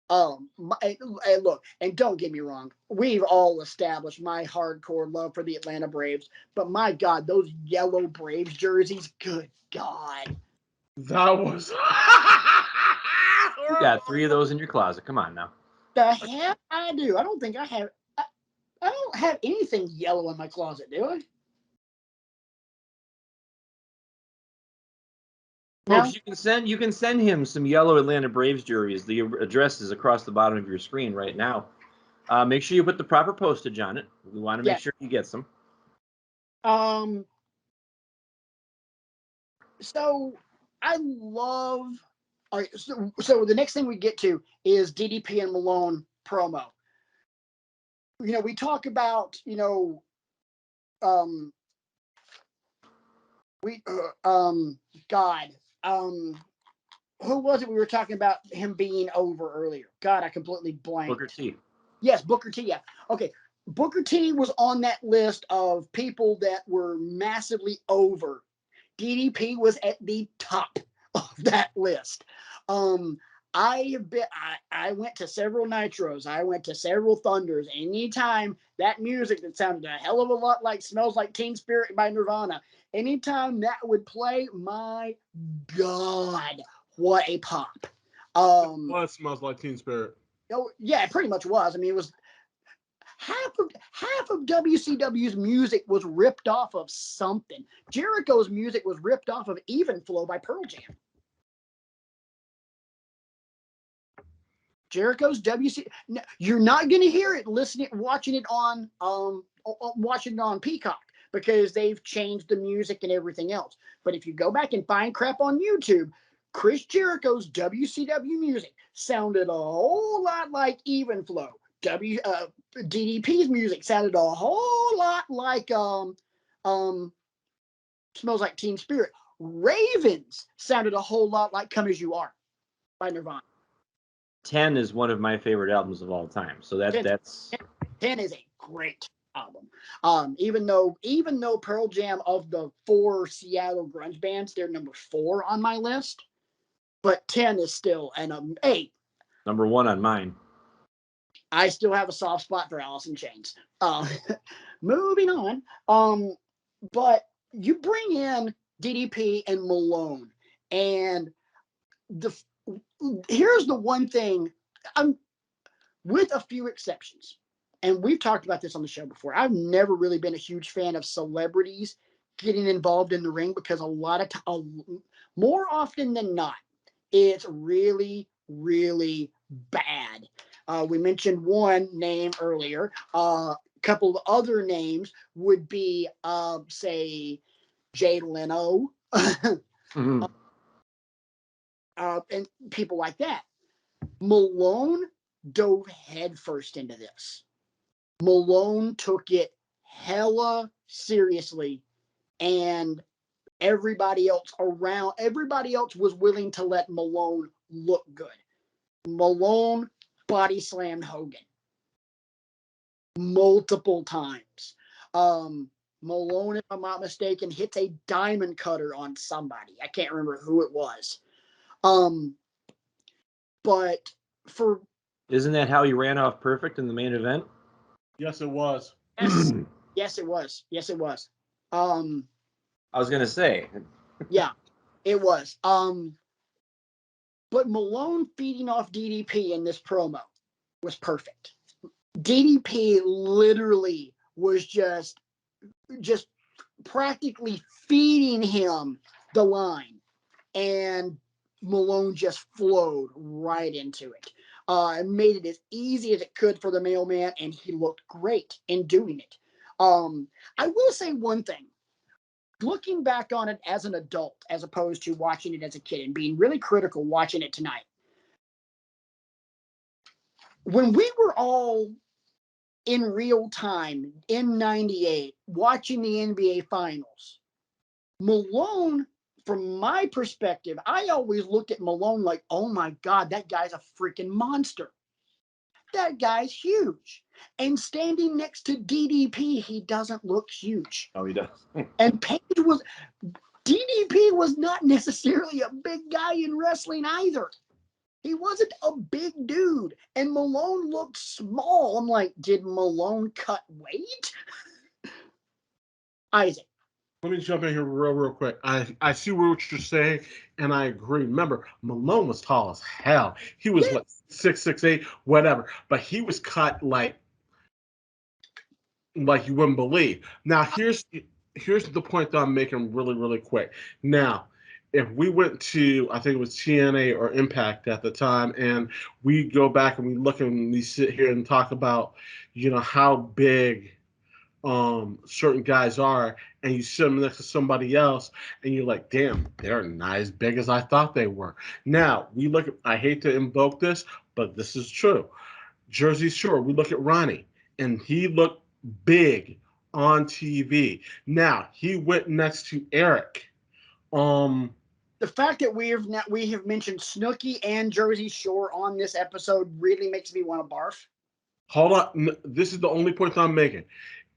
Look, and don't get me wrong, we've all established my hardcore love for the Atlanta Braves, but my God, those yellow Braves jerseys, good God. That was. You got 3 of those in your closet. Come on now. The hell I do. I don't think I have. I don't have anything yellow in my closet, do I? Folks, No? you can send him some yellow Atlanta Braves jerseys. The address is across the bottom of your screen right now. Make sure you put the proper postage on it. We want to make sure he gets them. So I love. All right. So the next thing we get to is DDP and Malone promo. We talk about God, who was it we were talking about him being over earlier? God, I completely blanked. Booker T. Yes, Booker T. Yeah. Okay. Booker T was on that list of people that were massively over. DDP was at the top of that list. I went to several Nitros. I went to several Thunders. Anytime that music that sounded a hell of a lot like Smells Like Teen Spirit by Nirvana, anytime that would play, my God, what a pop. What Smells Like Teen Spirit? Oh, yeah, it pretty much was. I mean, it was half of WCW's music was ripped off of something. Jericho's music was ripped off of Even Flow by Pearl Jam. Jericho's you're not going to hear it watching it on Peacock because they've changed the music and everything else. But if you go back and find crap on YouTube, Chris Jericho's WCW music sounded a whole lot like Even Flow. DDP's music sounded a whole lot like Smells Like Teen Spirit. Raven's sounded a whole lot like Come As You Are by Nirvana. 10 is one of my favorite albums of all time. So that's 10 is a great album. Even though Pearl Jam, of the 4 Seattle grunge bands, they're number 4 on my list, but 10 is still an 8. Number 1 on mine. I still have a soft spot for Alice in Chains. Moving on. But you bring in DDP and Malone, and here's the one thing, with a few exceptions, and we've talked about this on the show before, I've never really been a huge fan of celebrities getting involved in the ring because more often than not, it's really, really bad. We mentioned one name earlier. A couple of other names would be, say, Jay Leno, Mm-hmm. And people like that. Malone dove headfirst into this. Malone took it hella seriously, and everybody else was willing to let Malone look good. Malone body slammed Hogan multiple times. Malone, if I'm not mistaken, hits a diamond cutter on somebody. I can't remember who it was. But isn't that how he ran off perfect in the main event? Yes, it was. Yes, it was. I was gonna say. Yeah, it was. But Malone feeding off DDP in this promo was perfect. DDP literally was just practically feeding him the line, and Malone just flowed right into it. It made it as easy as it could for the mailman, and he looked great in doing it. I will say one thing. Looking back on it as an adult, as opposed to watching it as a kid and being really critical watching it tonight, when we were all in real time in '98 watching the NBA Finals, Malone, from my perspective, I always looked at Malone like, oh my God, that guy's a freaking monster. That guy's huge. And standing next to DDP, he doesn't look huge. Oh, he does. And Paige was, DDP was not necessarily a big guy in wrestling either. He wasn't a big dude, and Malone looked small. I'm like, did Malone cut weight? Isaac. Let me jump in here real quick. I see what you're saying, and I agree. Remember, Malone was tall as hell. He was like 6'8", whatever. But he was cut like you wouldn't believe. Now, here's the point that I'm making really quick. Now, if we went to, I think it was TNA or Impact at the time, and we go back and we look and we sit here and talk about, how big certain guys are, and you sit them next to somebody else, and you're like, damn, they're not as big as I thought they were. Now, we look at, I hate to invoke this, but this is true. Jersey Shore, we look at Ronnie, and he looked big on TV. Now, he went next to Eric. The fact that we have mentioned Snooki and Jersey Shore on this episode really makes me want to barf. Hold on. This is the only point I'm making,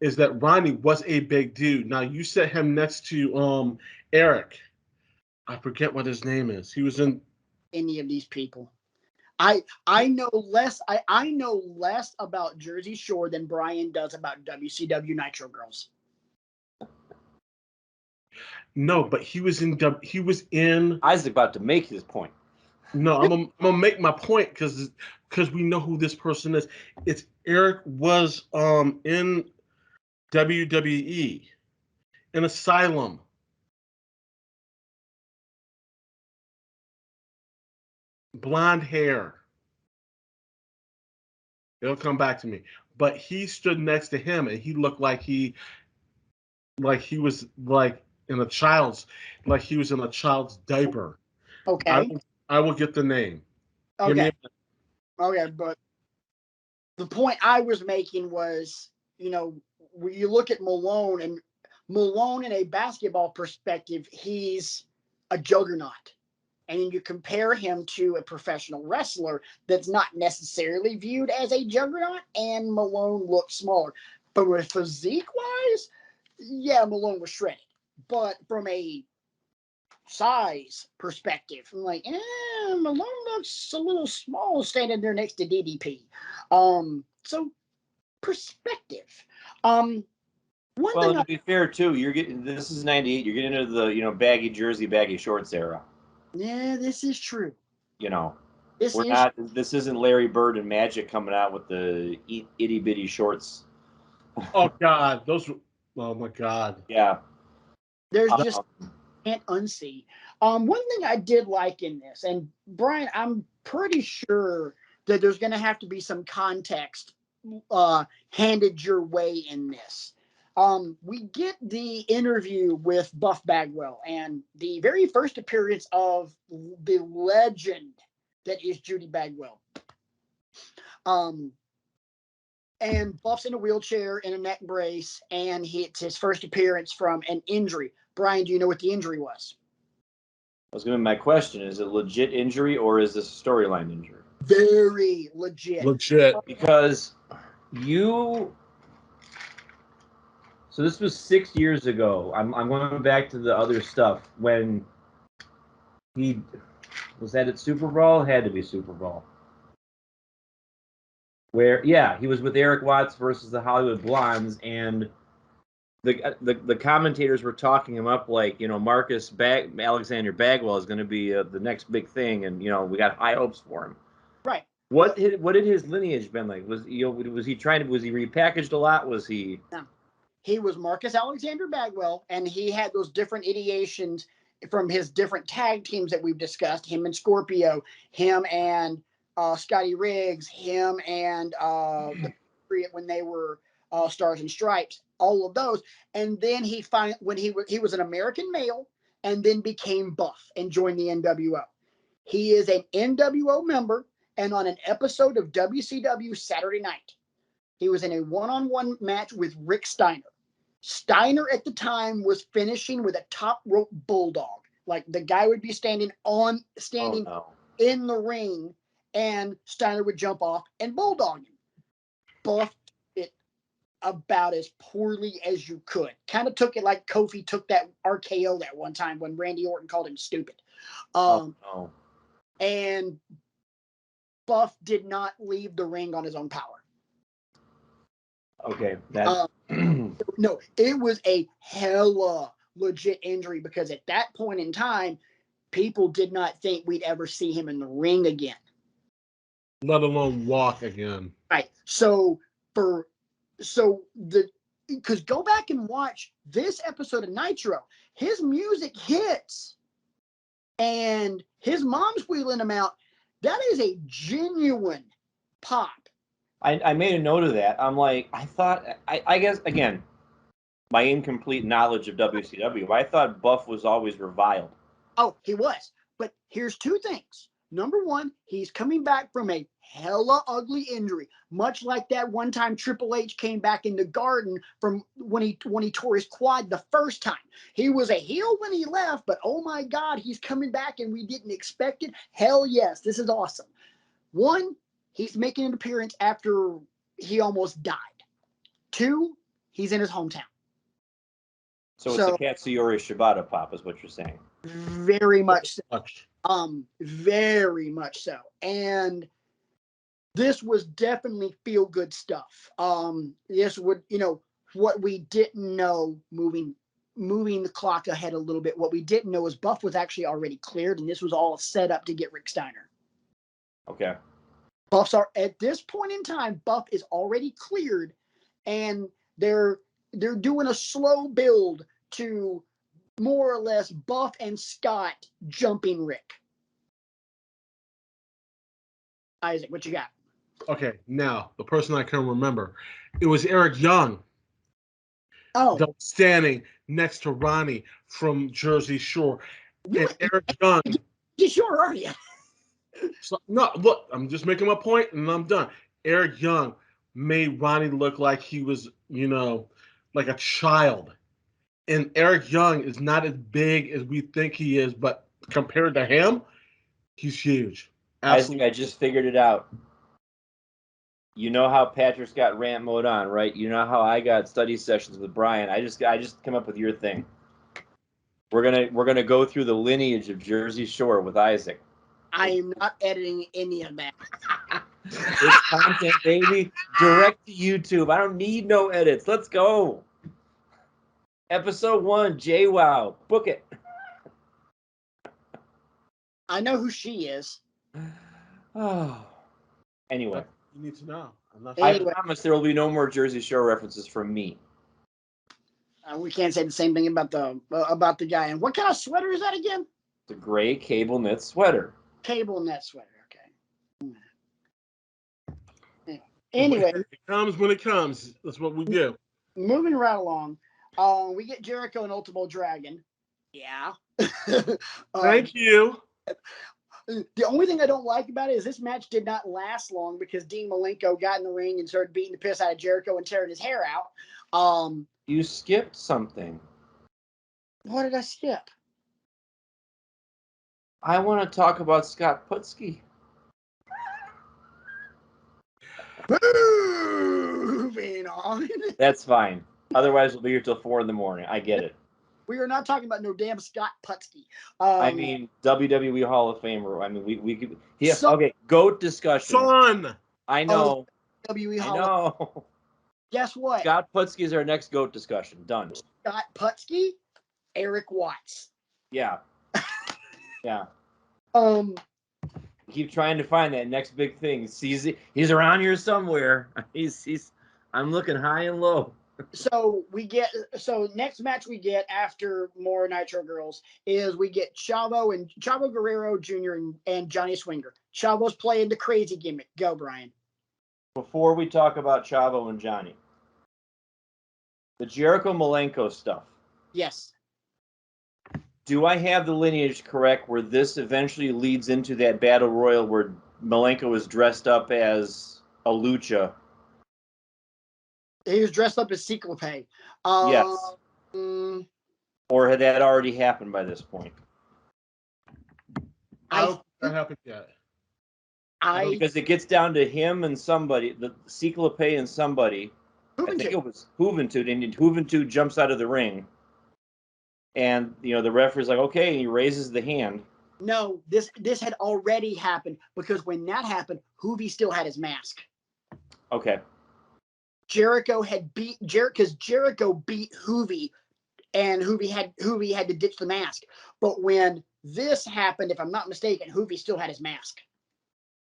is that Ronnie was a big dude. Now, you set him next to Eric. I forget what his name is. He was in any of these people. I know less. I know less about Jersey Shore than Brian does about WCW Nitro Girls. No, but he was in. Isaac's about to make his point. No, I'm gonna make my point because we know who this person is. It's Eric was in WWE in Asylum. Blonde hair. It'll come back to me. But he stood next to him, and he looked like he was like in a child's diaper. Okay. I will get the name. Okay. Okay, but the point I was making was, when you look at Malone in a basketball perspective, he's a juggernaut. And then you compare him to a professional wrestler that's not necessarily viewed as a juggernaut, and Malone looks smaller. But with physique-wise, yeah, Malone was shredded. But from a size perspective, I'm like, Malone looks a little small standing there next to DDP. So perspective. To be fair too, this is '98. You're getting into the baggy jersey, baggy shorts era. Yeah, this is true. This isn't Larry Bird and Magic coming out with the itty bitty shorts. Oh God, oh my God. Yeah. There's just can't unsee. One thing I did like in this, and Brian, I'm pretty sure that there's going to have to be some context handed your way in this. We get the interview with Buff Bagwell and the very first appearance of the legend that is Judy Bagwell. And Buff's in a wheelchair in a neck brace, and it's his first appearance from an injury. Brian, do you know what the injury was? I was going to my question. Is it legit injury or is this a storyline injury? Very legit. Because so this was 6 years ago. I'm going back to the other stuff when he was that at Super Bowl? It had to be Super Bowl. Where he was with Eric Watts versus the Hollywood Blondes, and the commentators were talking him up like, Alexander Bagwell is going to be the next big thing, and we got high hopes for him. Right. What did his lineage been like? Was he repackaged a lot? Was he? No. He was Marcus Alexander Bagwell, and he had those different ideations from his different tag teams that we've discussed. Him and Scorpio, him and Scotty Riggs, him and the Patriot when they were Stars and Stripes, all of those. And then he was an American male, and then became buff and joined the NWO. He is an NWO member, and on an episode of WCW Saturday Night, he was in a one-on-one match with Rick Steiner. Steiner at the time was finishing with a top rope bulldog. Like the guy would be standing in the ring, and Steiner would jump off and bulldog him. Buff it about as poorly as you could. Kind of took it like Kofi took that RKO that one time when Randy Orton called him stupid. No. And Buff did not leave the ring on his own power. Okay. No, it was a hella legit injury because at that point in time, people did not think we'd ever see him in the ring again. Let alone walk again. Right. Because go back and watch this episode of Nitro. His music hits and his mom's wheeling him out. That is a genuine pop. I made a note of that. I'm like, I guess, again, my incomplete knowledge of WCW, I thought Buff was always reviled. Oh, he was. But here's two things. Number one, he's coming back from a hella ugly injury, much like that one time Triple H came back in the Garden from when he tore his quad the first time. He was a heel when he left, but oh my God, he's coming back and we didn't expect it. Hell yes, this is awesome. One, he's making an appearance after he almost died. Two, he's in his hometown. So it's a Katsuyori Shibata pop, is what you're saying. Very much so. Very much so. And this was definitely feel good stuff. This would, what we didn't know moving the clock ahead a little bit. What we didn't know is Buff was actually already cleared, and this was all set up to get Rick Steiner. Okay. Buffs are at this point in time. Buff is already cleared, and they're doing a slow build to more or less Buff and Scott jumping Rick. Isaac, what you got? Okay, now the person I can remember, it was Eric Young. Oh, that was standing next to Ronnie from Jersey Shore, and Eric Young. You sure are you? So, no, look, I'm just making my point, and I'm done. Eric Young made Ronnie look like he was, like a child. And Eric Young is not as big as we think he is, but compared to him, he's huge. Absolutely. I just figured it out. You know how Patrick's got rant mode on, right? You know how I got study sessions with Brian. I just come up with your thing. We're gonna go through the lineage of Jersey Shore with Isaac. I am not editing any of that. It's content, baby. Direct to YouTube. I don't need no edits. Let's go. Episode 1, JWoww. Book it. I know who she is. Oh. Anyway. You need to know. I promise there will be no more Jersey Shore references from me. We can't say the same thing about the guy. And what kind of sweater is that again? It's a gray cable knit sweater. Cable knit sweater. Okay. Anyway, it comes when it comes. That's what we do. Moving right along, we get Jericho and Ultimo Dragon. Yeah. Thank you. The only thing I don't like about it is this match did not last long because Dean Malenko got in the ring and started beating the piss out of Jericho and tearing his hair out. You skipped something. What did I skip? I want to talk about Scott Putski. Moving on. That's fine. Otherwise, we'll be here till 4 in the morning. I get it. We are not talking about no damn Scott Putski. I mean, WWE Hall of Famer. I mean, we could. Yeah. So, okay. GOAT discussion. Son. I know. WWE I Hall. know. Guess what? Scott Putski is our next GOAT discussion. Done. Scott Putski, Eric Watts. Yeah. Yeah. Keep trying to find that next big thing. He's around here somewhere. I'm looking high and low. So next match we get after more Nitro Girls is we get Chavo Guerrero Jr. and Johnny Swinger. Chavo's playing the crazy gimmick. Go, Brian. Before we talk about Chavo and Johnny, the Jericho Malenko stuff. Yes. Do I have the lineage correct where this eventually leads into that battle royal where Malenko is dressed up as a lucha? He was dressed up as Cyclope. Yes. Or had that already happened by this point? I don't think that happened yet. Because it gets down to him and somebody, the Cyclope and somebody, I think it was Juventud, and Juventud jumps out of the ring. And, the referee's like, okay, and he raises the hand. No, this had already happened, because when that happened, Hovie still had his mask. Okay. Jericho because Jericho beat Hovie, and Hovie had to ditch the mask. But when this happened, if I'm not mistaken, Hovie still had his mask.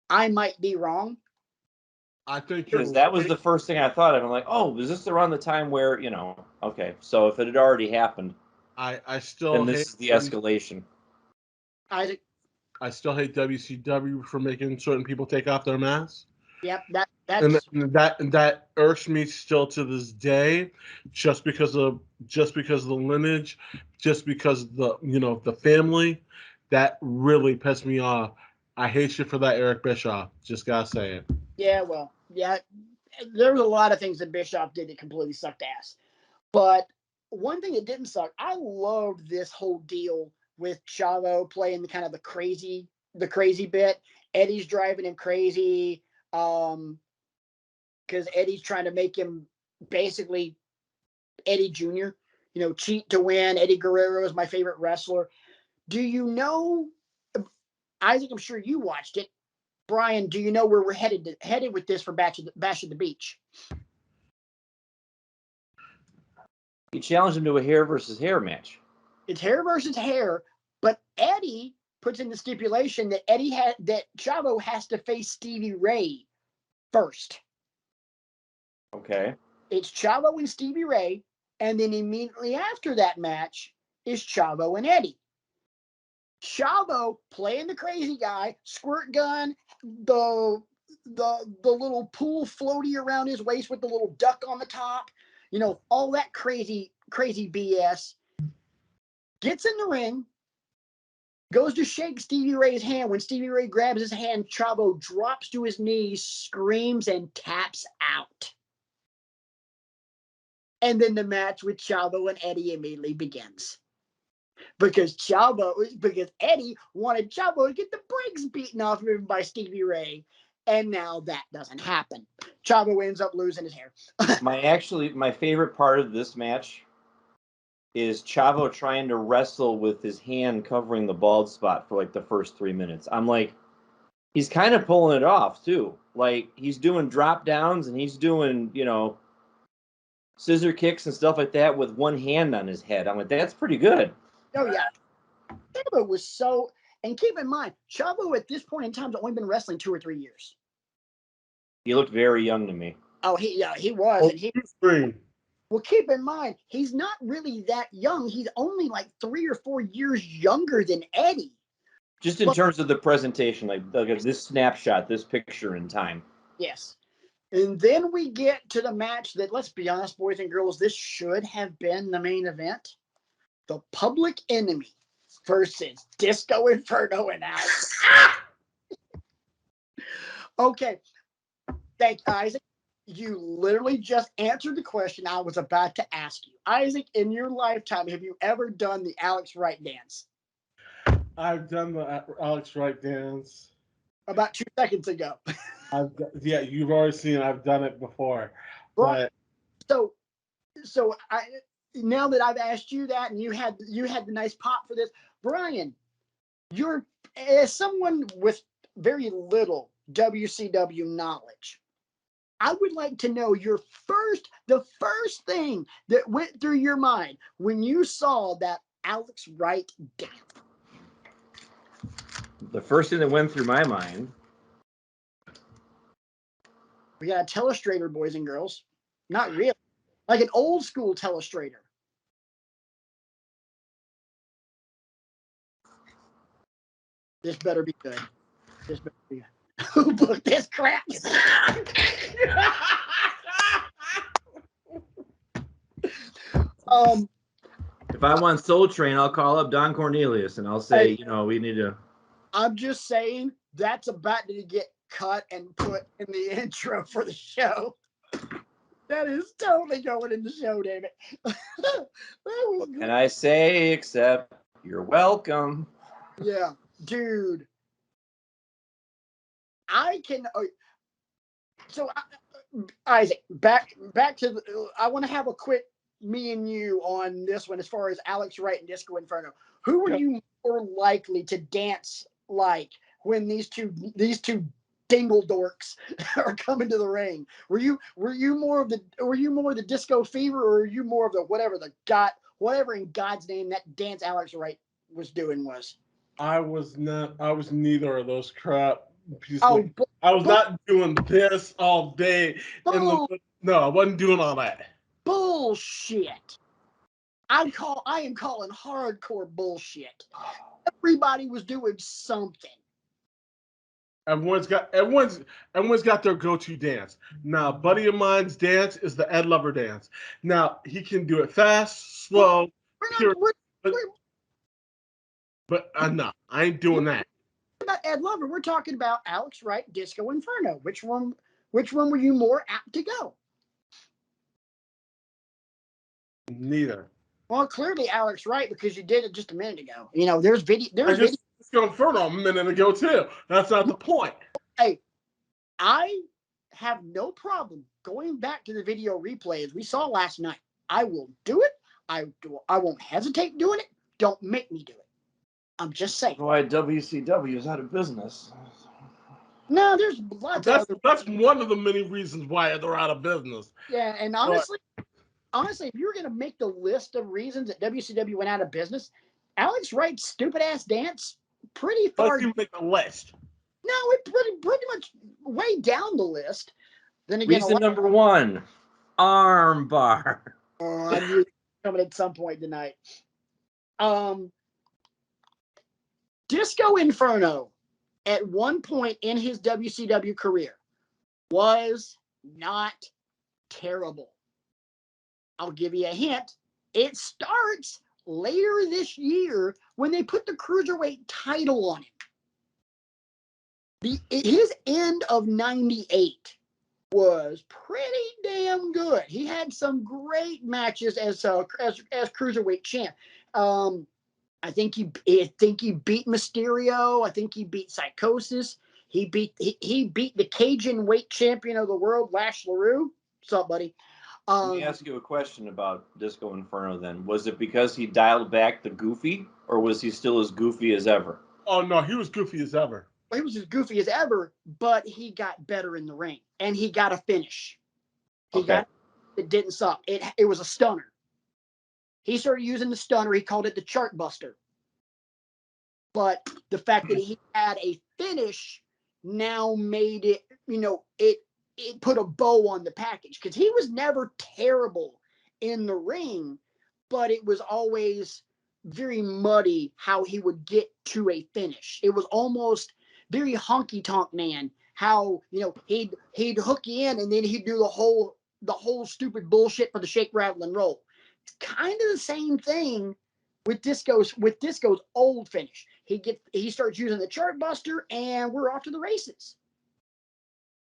I might be wrong. I think because that was the first thing I thought of. I'm like, oh, was this around the time where, okay, so if it had already happened, I still then this is the escalation. I still hate WCW for making certain people take off their masks. Yep, and that irks me still to this day, just because of the lineage, just because the family, that really pissed me off. I hate you for that, Eric Bischoff. Just gotta say it. Yeah, well, yeah, there was a lot of things that Bischoff did that completely sucked ass. But one thing that didn't suck, I loved this whole deal with Chavo playing the crazy bit. Eddie's driving him crazy, because Eddie's trying to make him basically Eddie Jr., cheat to win. Eddie Guerrero is my favorite wrestler. Do you know, Isaac, I'm sure you watched it. Brian, do you know where we're headed with this for Bash at the Beach? He challenged him to a hair versus hair match. It's hair versus hair, but Eddie puts in the stipulation that that Chavo has to face Stevie Ray first. Okay. It's Chavo and Stevie Ray, and then immediately after that match is Chavo and Eddie. Chavo playing the crazy guy, squirt gun, the little pool floaty around his waist with the little duck on the top, all that crazy BS. Gets in the ring, goes to shake Stevie Ray's hand. When Stevie Ray grabs his hand, Chavo drops to his knees, screams, and taps out. And then the match with Chavo and Eddie immediately begins. Because Eddie wanted Chavo to get the brakes beaten off of him by Stevie Ray. And now that doesn't happen. Chavo ends up losing his hair. My favorite part of this match is Chavo trying to wrestle with his hand covering the bald spot for like the first 3 minutes. I'm like, he's kind of pulling it off too. Like, he's doing drop downs and he's doing, scissor kicks and stuff like that with one hand on his head. I'm like, that's pretty good. Oh, yeah. Chavo was so... And keep in mind, Chavo at this point in time has only been wrestling 2 or 3 years. He looked very young to me. Oh, he was. And he... Well, keep in mind, he's not really that young. He's only like 3 or 4 years younger than Eddie. Just in terms of the presentation, like this snapshot, this picture in time. Yes. And then we get to the match that, let's be honest, boys and girls, this should have been the main event. The Public Enemy versus Disco Inferno and Alex. Okay. Thank you, Isaac. You literally just answered the question I was about to ask you. Isaac, in your lifetime, have you ever done the Alex Wright dance? I've done the Alex Wright dance. About 2 seconds ago. You've already seen it. I've done it before. But so now that I've asked you that, and you had the nice pop for this, Brian, you're as someone with very little WCW knowledge, I would like to know the first thing that went through your mind when you saw that Alex Wright dance. The first thing that went through my mind. We got a telestrator, boys and girls. Not really. Like an old school telestrator. This better be good. This better be good. Who booked this crap? If I want Soul Train, I'll call up Don Cornelius and I'll say, we need to. I'm just saying that's about to get cut and put in the intro for the show. That is totally going in the show, damn it. What can I say except you're welcome? Yeah, dude. I can. Isaac, back to the, I want to have a quick me and you on this one as far as Alex Wright and Disco Inferno. Who were you more likely to dance like when these two dingle dorks are coming to the ring? Were you more of the Disco Fever, or were you more of the whatever in God's name that dance Alex Wright was doing was? I was neither of those crap pieces. Oh, I was not doing this all day. No, I wasn't doing all that. Bullshit. I am calling hardcore bullshit. Everybody was doing something. Everyone's got their go-to dance. Now, buddy of mine's dance is the Ed Lover dance. Now, he can do it fast, slow, but no, I ain't doing that. About Ed Lover, we're talking about Alex Wright, Disco Inferno. Which one were you more apt to go? Neither. Well, clearly Alex Wright, because you did it just a minute ago. You know, there's video. Disco Inferno a minute ago too. That's not the point. Hey, I have no problem going back to the video replay as we saw last night. I will do it. I won't hesitate doing it. Don't make me do it. I'm just saying. Why WCW is out of business. No, there's lots of other. That's one of the many reasons why they're out of business. Yeah, and honestly, if you were going to make the list of reasons that WCW went out of business, Alex Wright's stupid ass dance pretty far. Let's even make the list. No, it pretty much way down the list. Then again, reason number one, arm bar. I knew it was coming at some point tonight. Disco Inferno, at one point in his WCW career, was not terrible. I'll give you a hint. It starts later this year when they put the Cruiserweight title on him. His end of 98 was pretty damn good. He had some great matches as Cruiserweight champ. I think he beat Mysterio. I think he beat Psychosis. He beat the Cajun weight champion of the world, Lash LaRue. What's up, buddy? Let me ask you a question about Disco Inferno then. Was it because he dialed back the goofy, or was he still as goofy as ever? Oh, no, he was goofy as ever. Well, he was as goofy as ever, but he got better in the ring, and he got a finish. It didn't suck. It was a stunner. He started using the stunner. He called it the chart buster. But the fact that he had a finish now made it, it put a bow on the package, because he was never terrible in the ring, but it was always very muddy how he would get to a finish. It was almost very honky tonk man, how he'd hook you in and then he'd do the whole stupid bullshit for the shake, rattle, and roll. It's kind of the same thing with Disco's old finish. He starts using the chart buster and we're off to the races.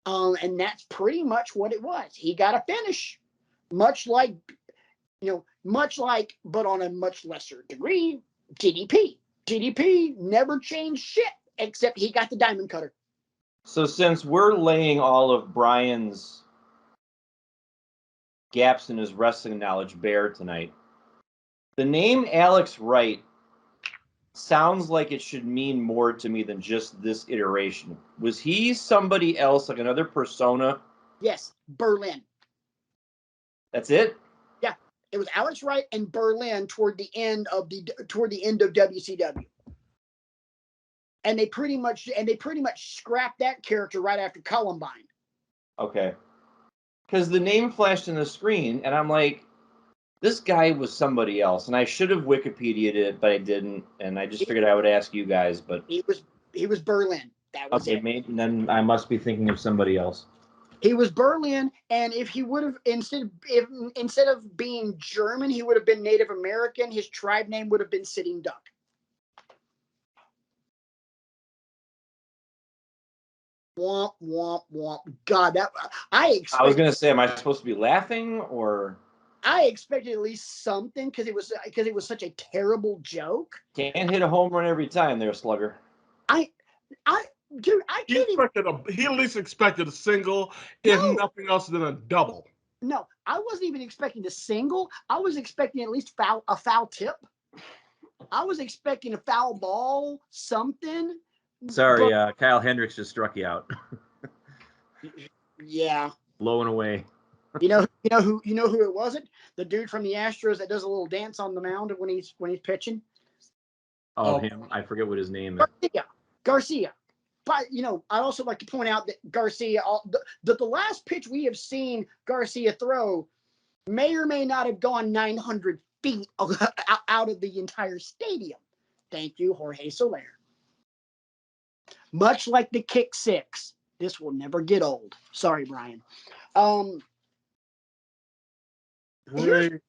And that's pretty much what it was. He got a finish, much like, but on a much lesser degree, DDP. DDP never changed shit, except he got the diamond cutter. So since we're laying all of Brian's gaps in his wrestling knowledge bare tonight, the name Alex Wright sounds like it should mean more to me than just this iteration. Was he somebody else, like another persona? Yes, Berlin. That's it? Yeah, it was Alex Wright and Berlin toward the end of WCW. And they pretty much scrapped that character right after Columbine. Okay. Because the name flashed on the screen, and I'm like, this guy was somebody else, and I should have Wikipedia'd it, but I didn't, and I just figured I would ask you guys. But he was Berlin. That was it. Maybe then I must be thinking of somebody else. He was Berlin, and if he would have instead of being German, he would have been Native American. His tribe name would have been Sitting Duck. Womp womp womp. God, I was gonna say, am I supposed to be laughing or? I expected at least something because it was such a terrible joke. Can't hit a home run every time, there, Slugger. I dude, I He can't even. he at least expected a single, if No. nothing else than a double. No, I wasn't even expecting a single. I was expecting at least a foul tip. I was expecting a foul ball, something. Sorry, Kyle Hendricks just struck you out. Yeah. Blowing away. You know who it wasn't? The dude from the Astros that does a little dance on the mound when he's pitching. Oh, him. I forget what his name is. Garcia. But I'd also like to point out that Garcia, the last pitch we have seen Garcia throw may or may not have gone 900 feet out of the entire stadium. Thank you, Jorge Soler. Much like the kick six, this will never get old. Sorry, Brian. I don't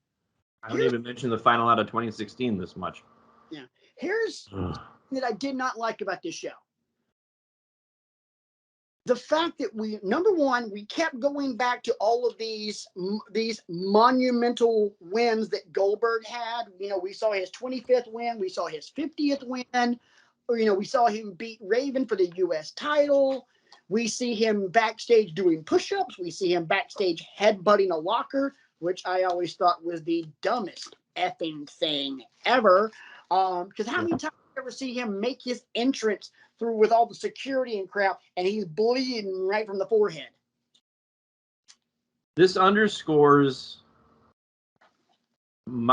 even mention the final out of 2016 this much. Yeah. Here's that I did not like about this show. The fact that number one, we kept going back to all of these monumental wins that Goldberg had. We saw his 25th win. We saw his 50th win. We saw him beat Raven for the U.S. title. We see him backstage doing push-ups. We see him backstage headbutting a locker, which I always thought was the dumbest effing thing ever. Because how many times do you ever see him make his entrance through with all the security and crap, and he's bleeding right from the forehead? This underscores and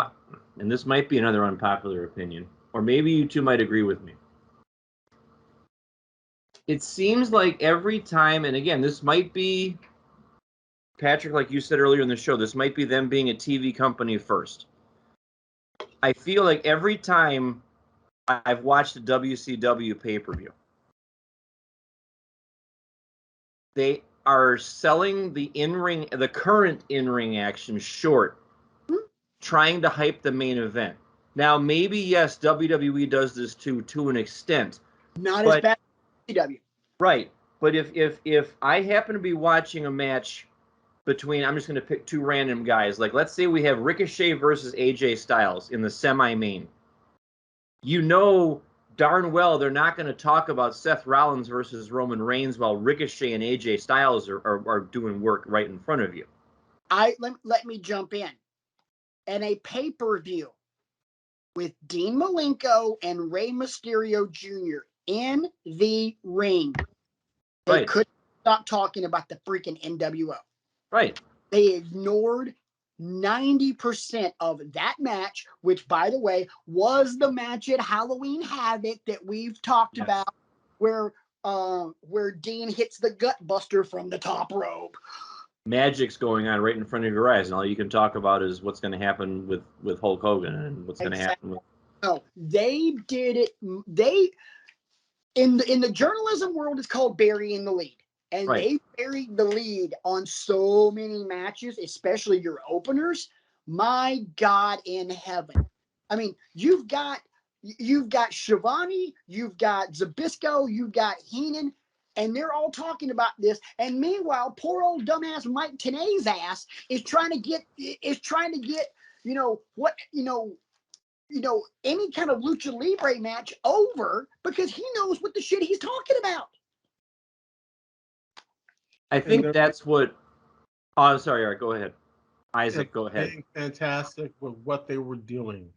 this might be another unpopular opinion, or maybe you two might agree with me. It seems like every time, and again, this might be, Patrick, like you said earlier in the show, this might be them being a TV company first. I feel like every time I've watched a WCW pay-per-view, they are selling the current in-ring action short, trying to hype the main event. Now, maybe, yes, WWE does this to an extent. Not as bad as WCW. Right. But if I happen to be watching a match between, I'm just going to pick two random guys. Like, let's say we have Ricochet versus AJ Styles in the semi-main. Darn well they're not going to talk about Seth Rollins versus Roman Reigns while Ricochet and AJ Styles are doing work right in front of you. Let me jump in. And a pay-per-view with Dean Malenko and Rey Mysterio Jr. in the ring. They couldn't stop talking about the freaking NWO. Right. They ignored 90% of that match, which, by the way, was the match at Halloween Havoc that we've talked about, where Dean hits the gut buster from the top rope. Magic's going on right in front of your eyes, and all you can talk about is what's going to happen with Hulk Hogan and what's going to happen with. No, they did it. They in the journalism world, it's called burying the lead. And they buried the lead on so many matches, especially your openers. My God in heaven. I mean, you've got Shivani, you've got Zbyszko, you've got Heenan, and they're all talking about this. And meanwhile, poor old dumbass Mike Tenay's ass is trying to get any kind of lucha libre match over because he knows what the shit he's talking about. I think that's what. Oh, I'm sorry, Eric. Go ahead. Isaac, go ahead. Fantastic with what they were doing,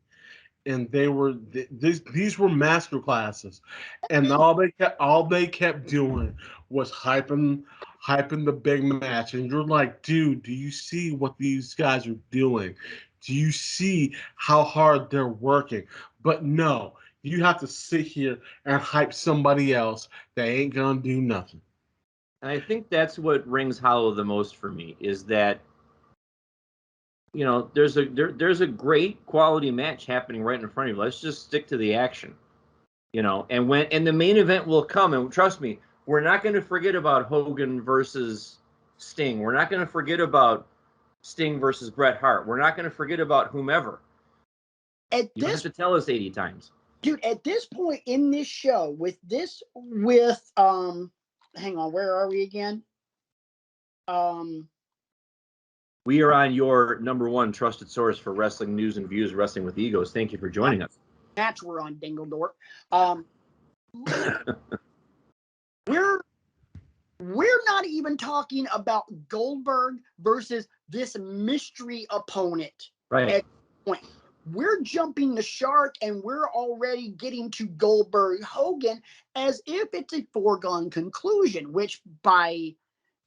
and these were master classes, and all they kept doing was hyping the big match. And you're like, dude, do you see what these guys are doing? Do you see how hard they're working? But no, you have to sit here and hype somebody else that ain't gonna do nothing. And I think that's what rings hollow the most for me is that, there's a great quality match happening right in front of you. Let's just stick to the action, and the main event will come. And trust me, we're not going to forget about Hogan versus Sting. We're not going to forget about Sting versus Bret Hart. We're not going to forget about whomever. You don't have to tell us 80 times. Dude, at this point in this show, hang on, where are we again? We are on your number one trusted source for wrestling news and views, Wrestling with Egos. Thank you for joining us. That's we're on Dingledorp. we're not even talking about Goldberg versus this mystery opponent. Right. At this point. We're jumping the shark and we're already getting to Goldberg Hogan as if it's a foregone conclusion, which by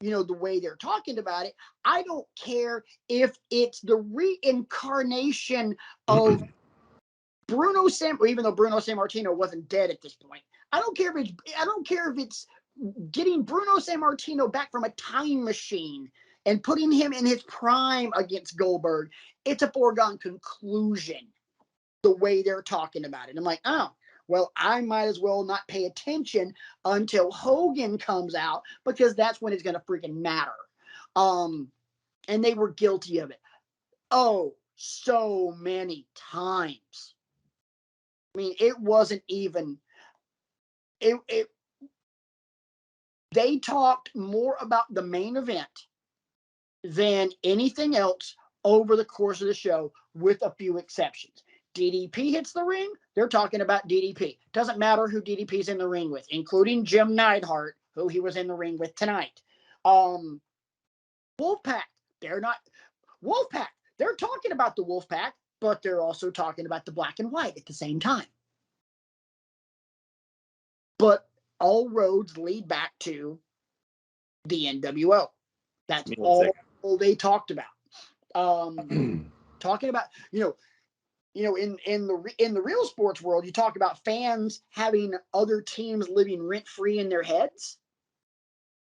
the way they're talking about it, I don't care if it's the reincarnation of Bruno Sam, even though Bruno Sammartino wasn't dead at this point. I don't care if it's getting Bruno Sammartino back from a time machine and putting him in his prime against Goldberg. It's a foregone conclusion the way they're talking about it. I'm like, oh, well, I might as well not pay attention until Hogan comes out because that's when it's going to freaking matter. And they were guilty of it. Oh, so many times. I mean, it wasn't even, they talked more about the main event than anything else over the course of the show, with a few exceptions. DDP hits the ring, they're talking about DDP. Doesn't matter who DDP's in the ring with, including Jim Neidhart, who he was in the ring with tonight. Wolfpack, they're talking about the Wolfpack, but they're also talking about the Black and White at the same time. But all roads lead back to the NWO. That's all they talked about. Talking about, in the real sports world, you talk about fans having other teams living rent free in their heads.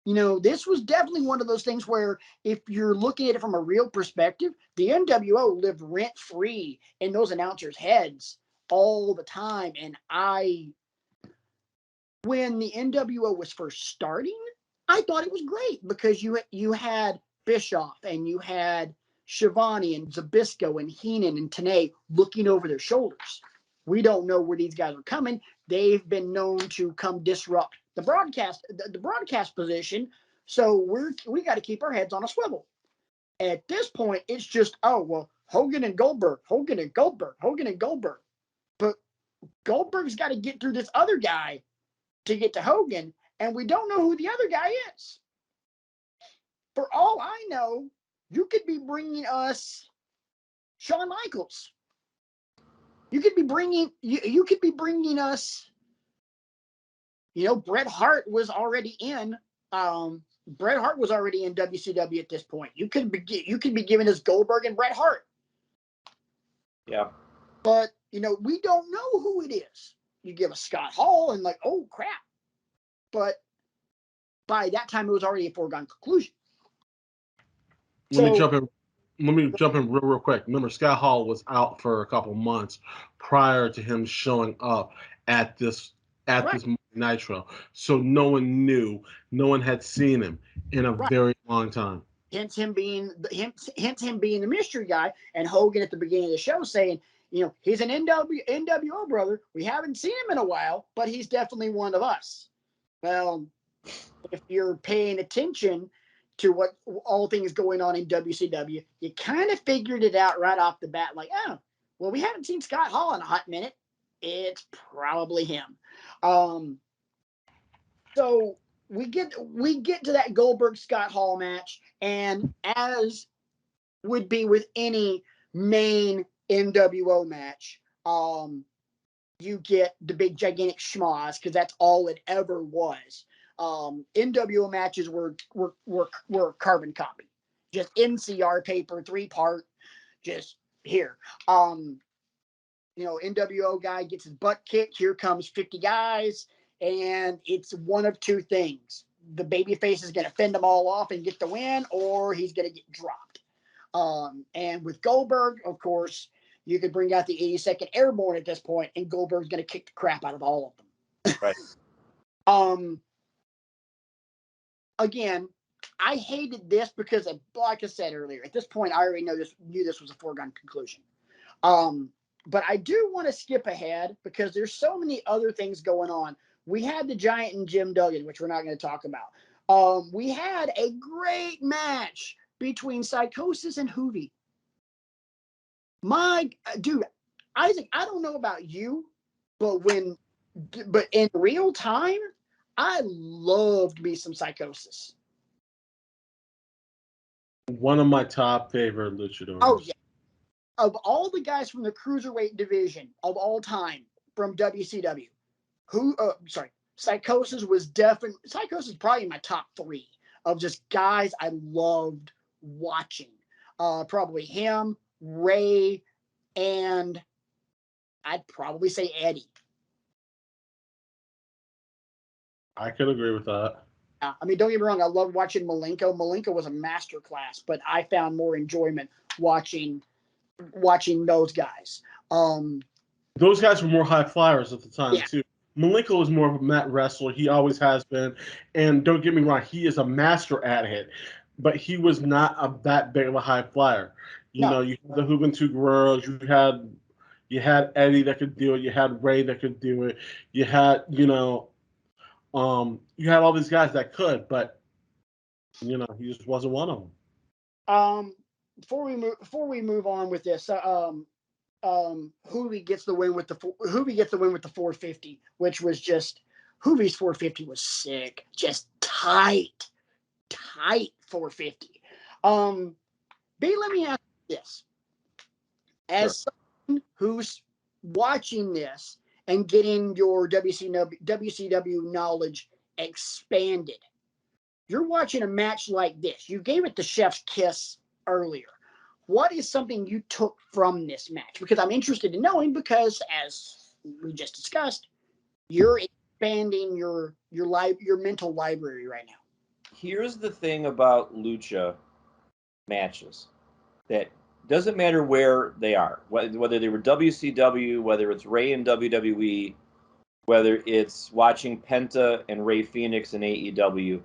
This was definitely one of those things where, if you're looking at it from a real perspective, the NWO lived rent free in those announcers' heads all the time. And when the NWO was first starting, I thought it was great because you had Bischoff and you had Shivani and Zbyszko and Heenan and Tenay looking over their shoulders. We don't know where these guys are coming. They've been known to come disrupt the broadcast position. So we got to keep our heads on a swivel. At this point, it's just, oh, well, Hogan and Goldberg. But Goldberg's got to get through this other guy to get to Hogan, and we don't know who the other guy is. For all I know, you could be bringing us Shawn Michaels. You could be bringing us. Bret Hart was already in. Bret Hart was already in WCW at this point. You could be giving us Goldberg and Bret Hart. Yeah. But we don't know who it is. You give us Scott Hall, and like, oh crap. But by that time, it was already a foregone conclusion. Let me jump in real quick. Remember, Scott Hall was out for a couple months prior to him showing up at this Monday Nitro, so no one knew, no one had seen him in a very long time. Hence him being the mystery guy, and Hogan at the beginning of the show saying, he's an NWO brother. We haven't seen him in a while, but he's definitely one of us. Well, if you're paying attention to what all things going on in WCW, you kind of figured it out right off the bat. Like, oh, well, we haven't seen Scott Hall in a hot minute. It's probably him. So we get to that Goldberg Scott Hall match, and as would be with any main NWO match, you get the big gigantic schmoz, because that's all it ever was. NWO matches were carbon copy, just NCR paper, 3-part, just here. NWO guy gets his butt kicked. Here comes 50 guys, and it's one of two things: the babyface is going to fend them all off and get the win, or he's going to get dropped. And with Goldberg, of course, you could bring out the 82nd Airborne at this point, and Goldberg's going to kick the crap out of all of them. Right. Again, I hated this because, like I said earlier, at this point, I already knew this was a foregone conclusion. But I do want to skip ahead because there's so many other things going on. We had the Giant and Jim Duggan, which we're not going to talk about. We had a great match between Psychosis and Hovie. Dude, Isaac, I don't know about you, but in real time, I loved me some Psychosis. One of my top favorite luchadors. Oh, yeah. Of all the guys from the cruiserweight division of all time from WCW, Psychosis was Psychosis is probably in my top 3 of just guys I loved watching. Probably him, Ray, and I'd probably say Eddie. I can agree with that. I mean, don't get me wrong. I loved watching Malenko. Malenko was a masterclass, but I found more enjoyment watching those guys. Those guys were more high flyers at the time, Yeah. too. Malenko was more of a mat wrestler. He always has been. And don't get me wrong, he is a master at it. But he was not that big of a high flyer. You know, you had the Juventud Guerreros. You had Eddie that could do it. You had Ray that could do it. You had, you had all these guys that could, but, he just wasn't one of them. Before we move on with this, Hovie gets the win with the 450, which was just Hovie's 450 was sick, just tight 450. B, let me ask you this: as someone who's watching this and getting your WCW knowledge expanded, you're watching a match like this. You gave it the chef's kiss earlier. What is something you took from this match? Because I'm interested in knowing, because as we just discussed, you're expanding your mental library right now. Here's the thing about lucha matches that doesn't matter where they are, whether they were WCW, whether it's Ray in WWE, whether it's watching Penta and Ray Phoenix in AEW.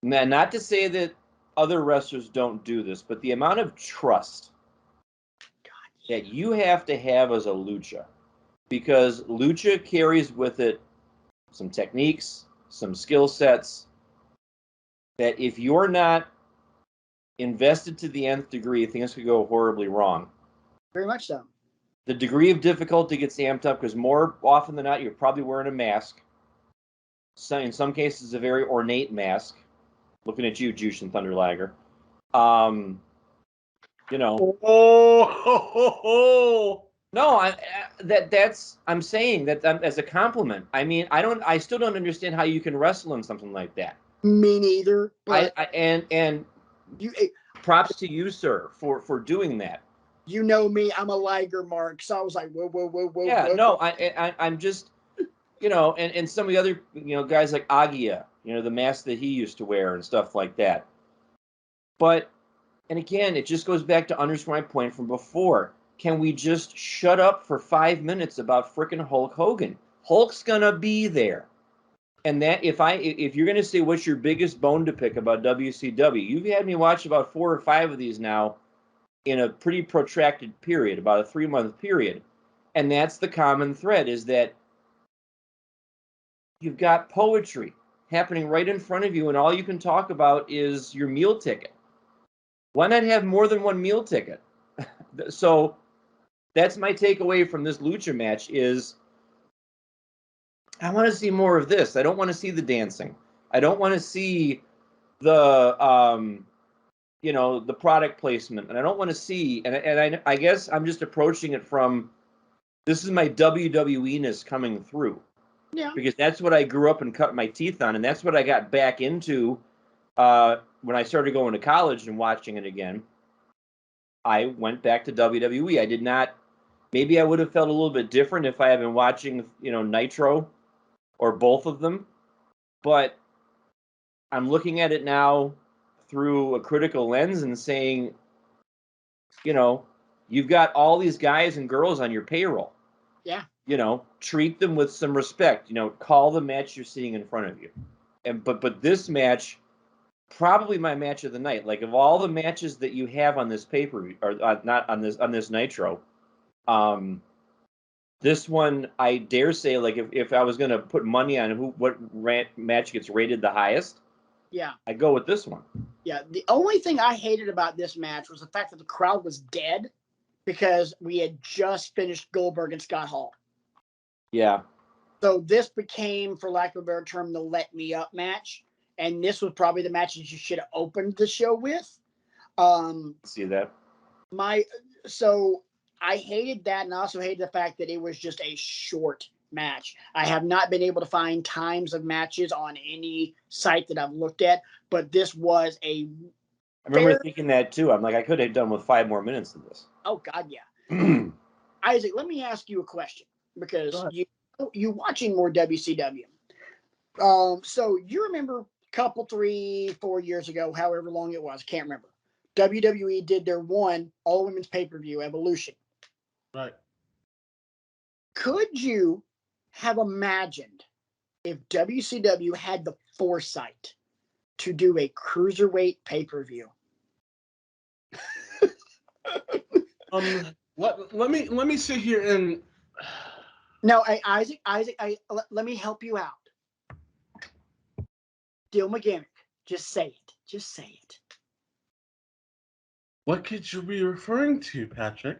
Not to say that other wrestlers don't do this, but the amount of trust that you have to have as a lucha, because lucha carries with it some techniques, some skill sets, that if you're not invested to the nth degree, things could go horribly wrong. Very much so. The degree of difficulty gets amped up because more often than not, you're probably wearing a mask. So in some cases, a very ornate mask. Looking at you, Jushin Thunder Liger. Oh. No, I'm saying that as a compliment. I mean, I still don't understand how you can wrestle in something like that. Me neither. But and you, props to you, sir, for doing that. You know me, I'm a Liger mark, so I was like, whoa. Yeah, whoa. no, I'm just, and some of the other, guys like Agia, the mask that he used to wear and stuff like that. But, and again, it just goes back to underscore my point from before. Can we just shut up for 5 minutes about frickin' Hulk Hogan? Hulk's gonna be there. And that if you're gonna say what's your biggest bone to pick about WCW, you've had me watch about 4 or 5 of these now in a pretty protracted period, about a 3-month period. And that's the common thread, is that you've got poetry happening right in front of you, and all you can talk about is your meal ticket. Why not have more than one meal ticket? So that's my takeaway from this lucha match is I want to see more of this. I don't want to see the dancing. I don't want to see the the product placement, and I don't want to see, and I guess I'm just approaching it from, this is my WWE-ness coming through. Yeah. Because that's what I grew up and cut my teeth on, and that's what I got back into when I started going to college and watching it again. I went back to WWE. I did not, maybe I would have felt a little bit different if I had been watching, Nitro or both of them, but I'm looking at it now through a critical lens and saying, you've got all these guys and girls on your payroll. Yeah. Treat them with some respect. Call the match you're seeing in front of you. But this match, probably my match of the night. Like, of all the matches that you have on this paper, or not on this Nitro, this one, I dare say, like, if I was going to put money on what match gets rated the highest, yeah, I'd go with this one. Yeah, the only thing I hated about this match was the fact that the crowd was dead because we had just finished Goldberg and Scott Hall. Yeah. So this became, for lack of a better term, the let me up match. And this was probably the match that you should have opened the show with. See that? So I hated that, and I also hated the fact that it was just a short match. I have not been able to find times of matches on any site that I've looked at, but this was I remember thinking that too. I'm like, I could have done with 5 more minutes of this. Oh God, yeah. Isaac, let me ask you a question because you watching more WCW. So you remember a couple, 3-4 years ago, however long it was, can't remember. WWE did their one all women's pay-per-view, Evolution. Right. Could you have imagined if WCW had the foresight to do a cruiserweight pay-per-view? Let me sit here and No, Isaac, let me help you out. Deal McGimmick. Just say it. Just say it. What could you be referring to, Patrick?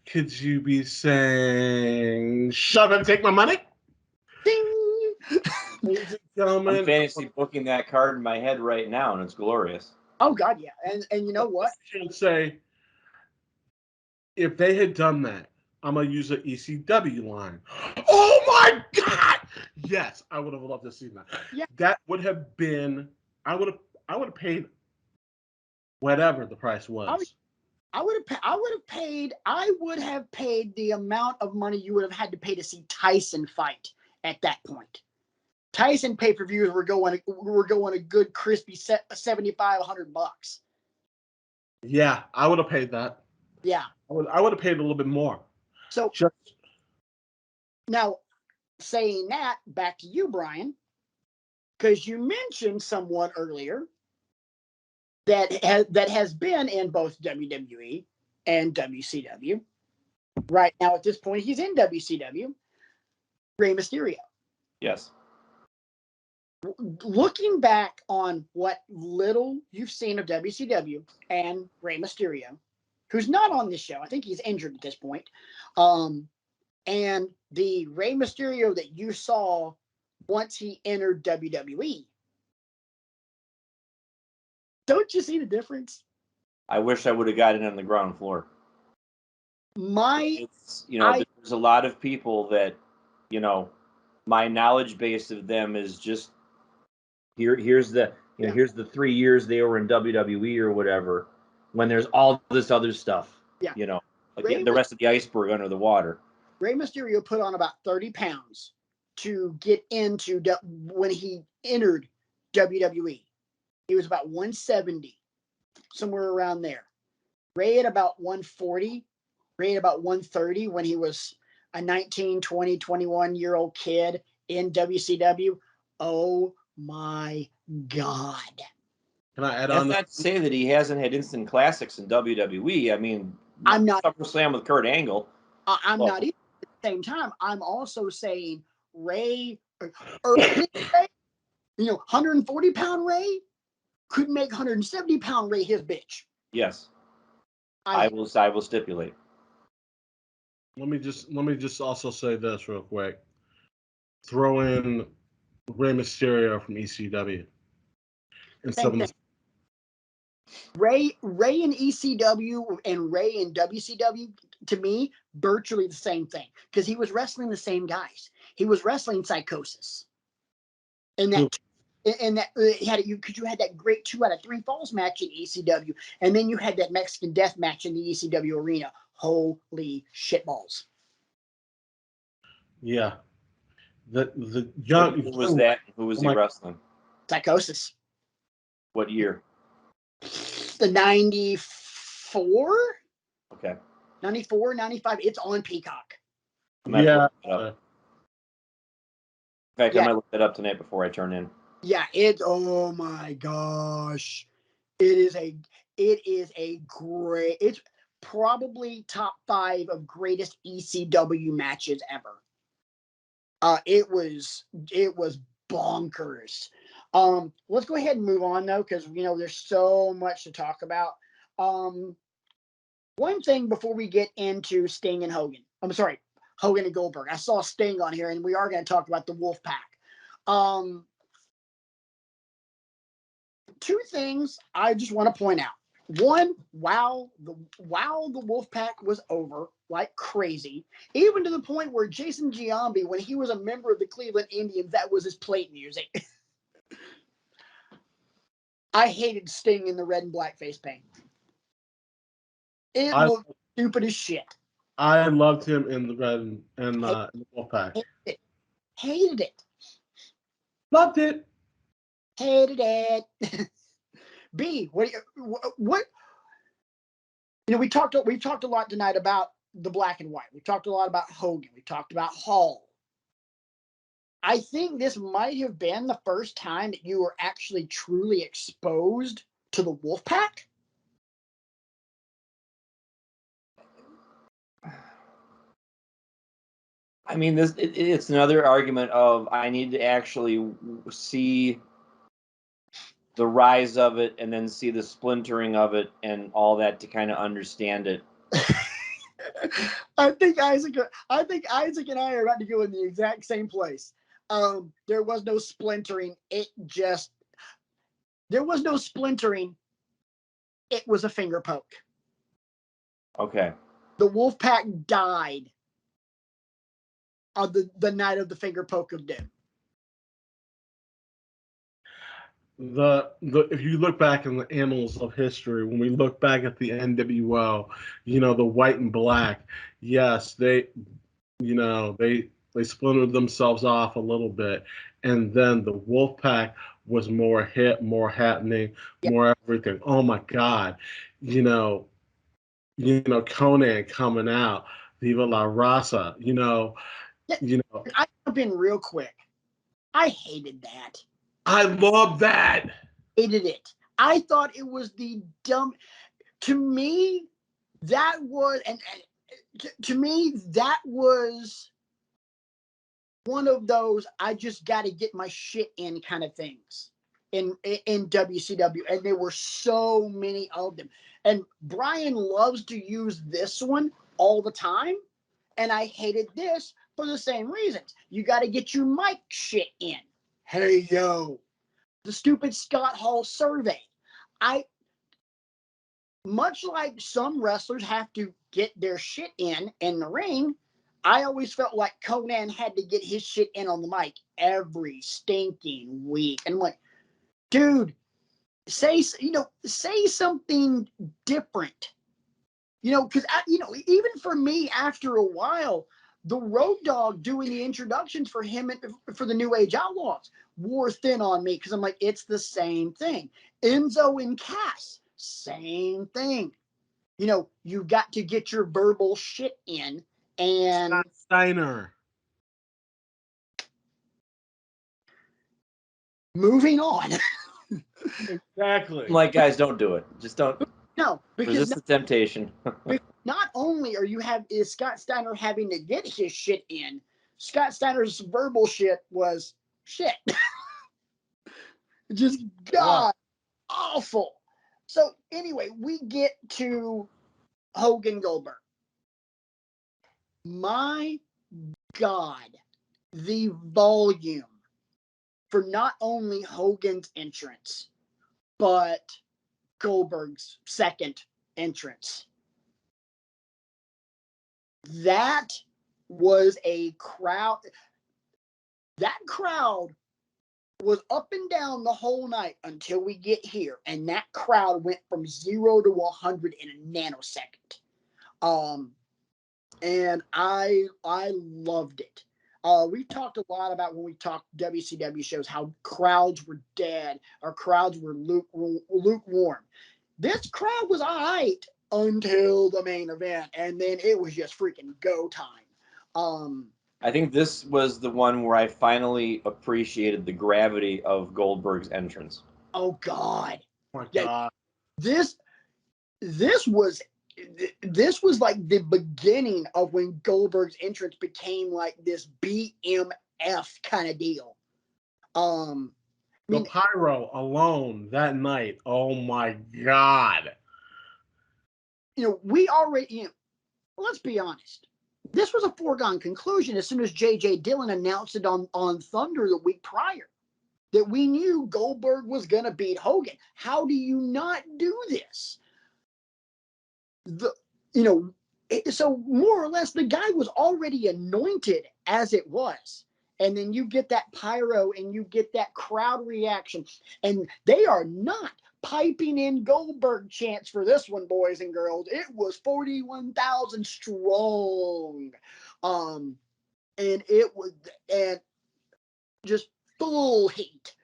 Could you be saying, shove and take my money? Ding! Ladies and gentlemen, I'm fantasy booking that card in my head right now, and it's glorious. Oh, God, yeah. And you know what? I should say, if they had done that, I'm going to use an ECW line. Oh, my God! Yes, I would have loved to see that. Yeah. That would have been, I would have paid whatever the price was. I would have paid the amount of money you would have had to pay to see Tyson fight at that point. Tyson pay-per-views were going a good crispy $75, $100. Yeah, I would have paid that. Yeah. I would have paid a little bit more. So now, saying that, back to you, Brian, because you mentioned someone earlier that has been in both WWE and WCW. Right now, at this point, he's in WCW. Rey Mysterio. Yes. Looking back on what little you've seen of WCW and Rey Mysterio, who's not on this show, I think he's injured at this point, and the Rey Mysterio that you saw once he entered WWE, don't you see the difference? I wish I would have gotten on the ground floor. There's a lot of people that, my knowledge base of them is just here's the 3 years they were in WWE or whatever, when there's all this other stuff, the rest of the iceberg under the water. Rey Mysterio put on about 30 pounds to get into when he entered WWE. He was about 170, somewhere around there. Rey at about 140, Rey at about 130 when he was a 19, 20, 21-year-old kid in WCW. Oh my God. Can I add on? That's not to say that he hasn't had instant classics in WWE. I mean, I'm not SummerSlam with Kurt Angle. I'm not either. At the same time, I'm also saying Rey, early Rey, 140-pound Rey could make 170-pound Rey his bitch. Yes. I will stipulate. Let me just also say this real quick. Throw in Rey Mysterio from ECW. Rey in ECW and Rey in WCW, to me, virtually the same thing. Because he was wrestling the same guys. He was wrestling Psychosis. And that you had that great 2 out of 3 falls match in ECW, and then you had that Mexican death match in the ECW arena. Holy shitballs! Yeah, the young. Who was that? Who was he wrestling? Psychosis. What year? The 94. Okay. 94, 95. It's on Peacock. Yeah. In fact, I might look that up tonight before I turn in. Yeah, oh my gosh. It's probably top 5 of greatest ECW matches ever. It was bonkers. Let's go ahead and move on though, because there's so much to talk about. One thing before we get into Sting and Hogan. I'm sorry. Hogan and Goldberg. I saw Sting on here, and we are going to talk about the Wolfpack. Two things I just want to point out. One, wow, the Wolfpack was over like crazy, even to the point where Jason Giambi, when he was a member of the Cleveland Indians, that was his plate music. I hated Sting in the red and black face paint. It looked stupid as shit. I loved him in the red and the Wolfpack. Hated it. Loved it. Hated it. B, what we've talked a lot tonight about the black and white. We've talked a lot about Hogan. We talked about Hall. I think this might have been the first time that you were actually truly exposed to the Wolfpack. I mean, it's another argument of I need to actually see the rise of it and then see the splintering of it and all that to kind of understand it. I think Isaac and I are about to go in the exact same place. There was no splintering. There was no splintering. It was a finger poke. Okay. The Wolfpack died on the night of the finger poke of doom. If you look back in the annals of history, when we look back at the NWO, the white and black, yes, they splintered themselves off a little bit, and then the Wolfpack was more happening, more everything. Oh my God, Conan coming out, Viva la Raza, I jump in real quick. I hated that. I love that. Hated it. I thought it was the dumb. To me, that was one of those I just got to get my shit in kind of things in WCW, and there were so many of them. And Brian loves to use this one all the time, and I hated this for the same reasons. You got to get your mic shit in. Hey, yo. The stupid Scott Hall survey. Much like some wrestlers have to get their shit in the ring, I always felt like Conan had to get his shit in on the mic every stinking week. And I'm like, dude, say something different. Because even for me, after a while, the Road Dogg doing the introductions for him for the New Age Outlaws wore thin on me because I'm like, it's the same thing. Enzo and Cass, same thing. You've got to get your verbal shit in. And Scott Steiner. Moving on. Exactly. Like, guys, don't do it. Just don't. No, because resist the temptation. not only is Scott Steiner having to get his shit in, Scott Steiner's verbal shit was shit. Just God awful. So anyway, we get to Hogan Goldberg. My God, the volume for not only Hogan's entrance, but Goldberg's second entrance. That was a crowd. That crowd was up and down the whole night until we get here, and that crowd went from 0 to 100 in a nanosecond. And I loved it. We talked a lot about when we talked WCW shows how crowds were dead or crowds were lukewarm. This crowd was all right until the main event, and then it was just freaking go time. I think this was the one where I finally appreciated the gravity of Goldberg's entrance. Oh God! Oh my God! This was like the beginning of when Goldberg's entrance became like this BMF kind of deal. The pyro alone that night. Oh my God! We already. Let's be honest. this was a foregone conclusion as soon as J.J. Dillon announced it on Thunder the week prior, that we knew Goldberg was going to beat Hogan. How do you not do this? So more or less, the guy was already anointed as it was. And then you get that pyro and you get that crowd reaction. And they are not piping in Goldberg chants for this one, boys and girls. It was 41,000 strong. And it was, and just full heat.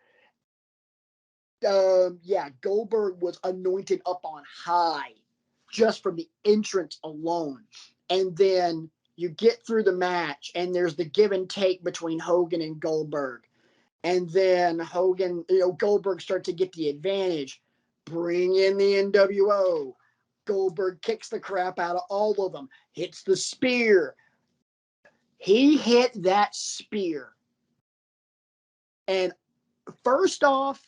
Goldberg was anointed up on high just from the entrance alone. And then you get through the match and there's the give and take between Hogan and Goldberg. And then Goldberg starts to get the advantage. Bring in the NWO. Goldberg kicks the crap out of all of them. Hits the spear. He hit that spear. And first off,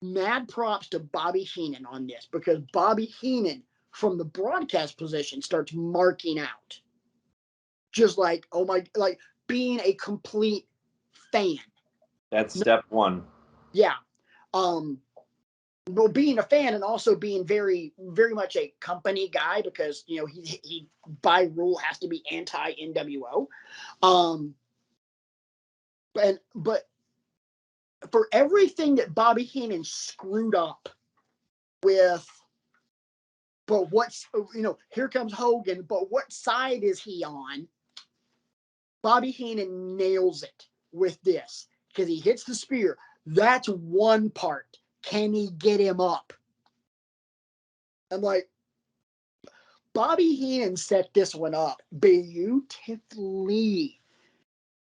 mad props to Bobby Heenan on this, because Bobby Heenan from the broadcast position starts marking out. Just like, being a complete fan. That's step one. Yeah. Well, being a fan and also being very, very much a company guy, because, he by rule has to be anti-NWO. But for everything that Bobby Heenan screwed up with, but here comes Hogan, but what side is he on? Bobby Heenan nails it with this, because he hits the spear. That's one part. Can he get him up? I'm like, Bobby Heenan set this one up beautifully.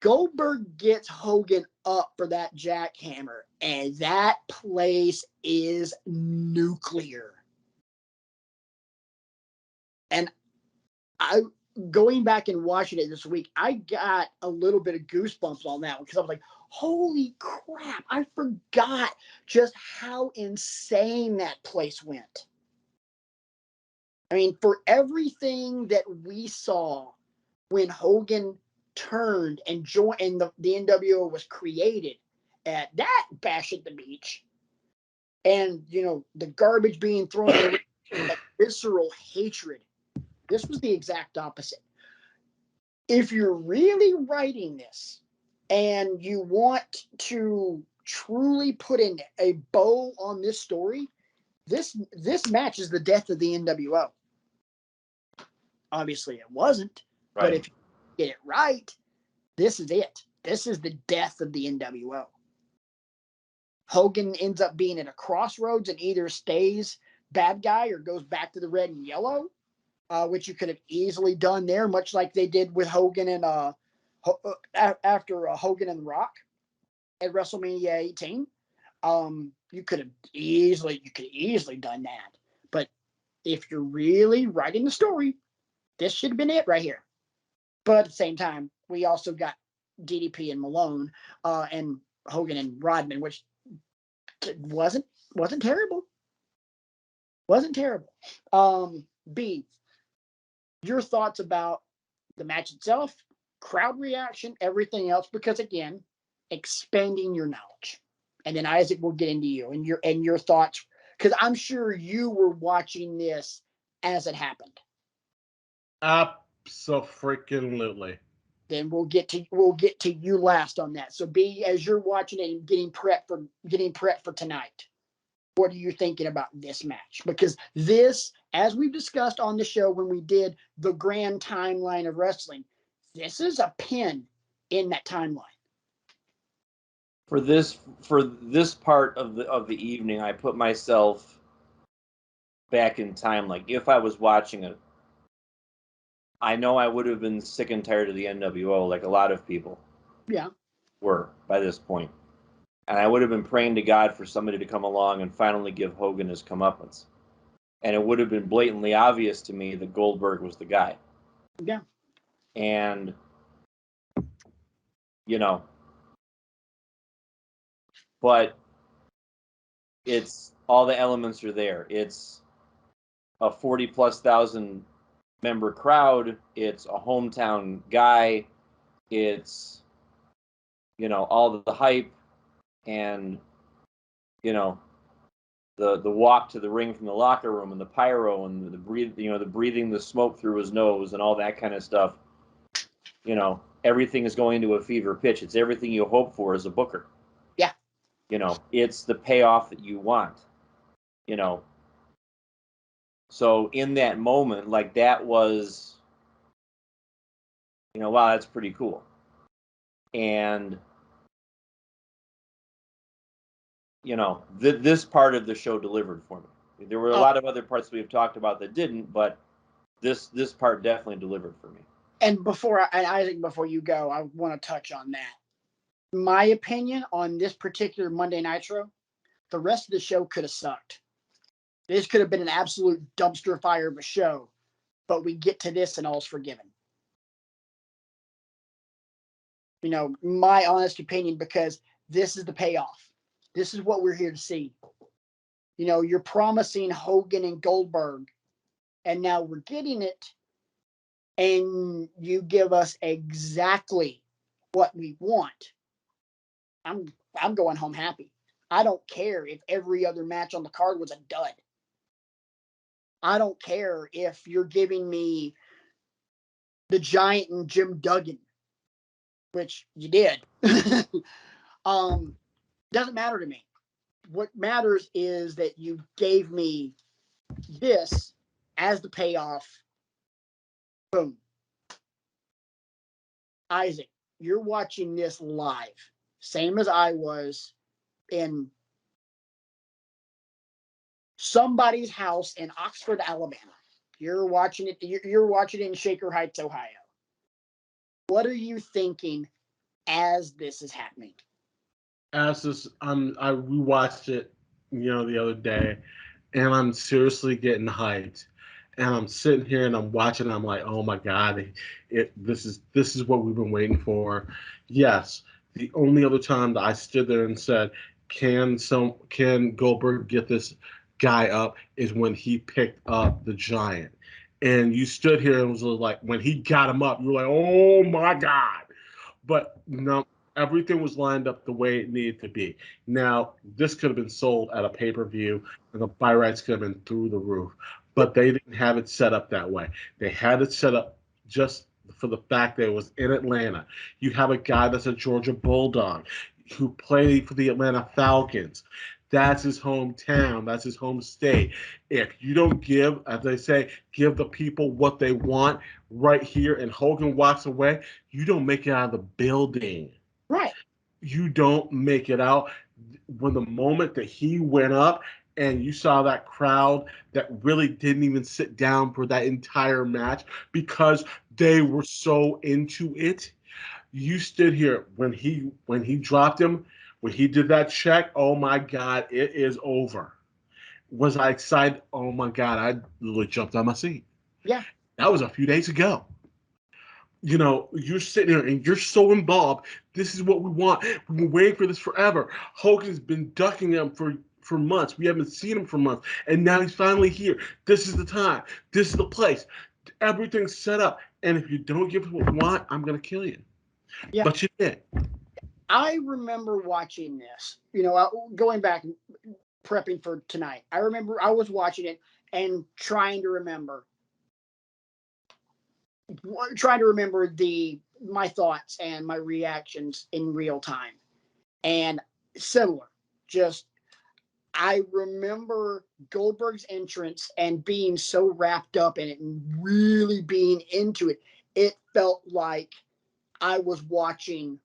Goldberg gets Hogan up for that jackhammer, and that place is nuclear. And going back and watching it this week, I got a little bit of goosebumps on that one, because I was like, holy crap, I forgot just how insane that place went. I mean, for everything that we saw when Hogan turned and joined and the NWO was created at that Bash at the Beach, and the garbage being thrown around, that visceral hatred, this was the exact opposite. If you're really writing this and you want to truly put in a bow on this story, this match is the death of the NWO. Obviously it wasn't, right. But if you get it right, this is it. This is the death of the NWO. Hogan ends up being at a crossroads and either stays bad guy or goes back to the red and yellow, which you could have easily done there, much like they did with Hogan and after Hogan and Rock at WrestleMania 18. You could have easily done that. But if you're really writing the story, this should have been it right here. But at the same time, we also got DDP and Malone, and Hogan and Rodman, which wasn't terrible. Wasn't terrible. B, your thoughts about the match itself, crowd reaction, everything else, because again, expanding your knowledge. And then Isaac will get into you and your thoughts, because I'm sure you were watching this as it happened. Abso-freaking-lutely. Then we'll get to you last on that. So B, as you're watching it and getting prepped for tonight, what are you thinking about this match? Because this, as we've discussed on the show when we did the grand timeline of wrestling, this is a pin in that timeline. For this part of the evening, I put myself back in time. Like, if I was watching it, I know I would have been sick and tired of the NWO, like a lot of people were by this point. And I would have been praying to God for somebody to come along and finally give Hogan his comeuppance. And it would have been blatantly obvious to me that Goldberg was the guy. Yeah. And, but it's all the elements are there. It's a 40,000+ member crowd. It's a hometown guy. It's, all the hype and, the walk to the ring from the locker room and the pyro and the breathing the smoke through his nose and all that kind of stuff. Everything is going to a fever pitch. It's everything you hope for as a booker. Yeah. It's the payoff that you want. So in that moment, like that was, wow, that's pretty cool. And, this part of the show delivered for me. There were a lot of other parts we've talked about that didn't, but this part definitely delivered for me. And Isaac, before you go, I want to touch on that. My opinion on this particular Monday Nitro, the rest of the show could have sucked. This could have been an absolute dumpster fire of a show, but we get to this and all's forgiven. My honest opinion, because this is the payoff. This is what we're here to see. You're promising Hogan and Goldberg, and now we're getting it, and you give us exactly what we want. I'm going home happy. I don't care if every other match on the card was a dud. I don't care if you're giving me the Giant and Jim Duggan, which you did. Doesn't matter to me. What matters is that you gave me this as the payoff. Boom. Isaac, you're watching this live, same as I was in somebody's house in Oxford, Alabama. You're watching it. You're watching it in Shaker Heights, Ohio. What are you thinking as this is happening? As this, I rewatched it, the other day, and I'm seriously getting hyped. And I'm sitting here and I'm watching. And I'm like, oh my god, this is what we've been waiting for. Yes, the only other time that I stood there and said, can Goldberg get this guy up is when he picked up the Giant. And you stood here and was like, when he got him up, you were like, oh my god. But no, everything was lined up the way it needed to be. Now, this could have been sold at a pay-per-view, and the buy rights could have been through the roof. But they didn't have it set up that way. They had it set up just for the fact that it was in Atlanta. You have a guy that's a Georgia Bulldog who played for the Atlanta Falcons. That's his hometown. That's his home state. If you don't give, as they say, give the people what they want right here, and Hogan walks away, you don't make it out of the building. Right. You don't make it out. When the moment that he went up and you saw that crowd that really didn't even sit down for that entire match because they were so into it, you stood here when he dropped him, when he did that check, oh my God, it is over. Was I excited? Oh my God, I literally jumped on my seat. Yeah. That was a few days ago. You're sitting there and you're so involved. This is what we want. We've been waiting for this forever. Hogan's been ducking him for months. We haven't seen him for months. And now he's finally here. This is the time. This is the place. Everything's set up. And if you don't give us what we want, I'm going to kill you. Yeah. But you did. I remember watching this, going back, prepping for tonight. I remember I was watching it and trying to remember my thoughts and my reactions in real time. And similar, I remember Goldberg's entrance and being so wrapped up in it and really being into it. It felt like I was watching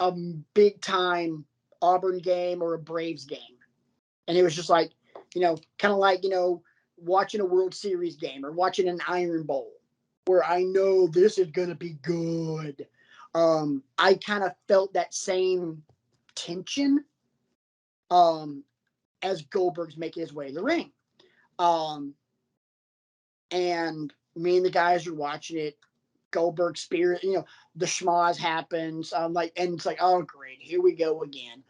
a big time Auburn game or a Braves game. And it was just like, kind of like, watching a World Series game or watching an Iron Bowl where I know this is going to be good. I kind of felt that same tension as Goldberg's making his way to the ring. And me and the guys are watching it. Goldberg spear, the schmoz happens. And it's like, oh, great, here we go again.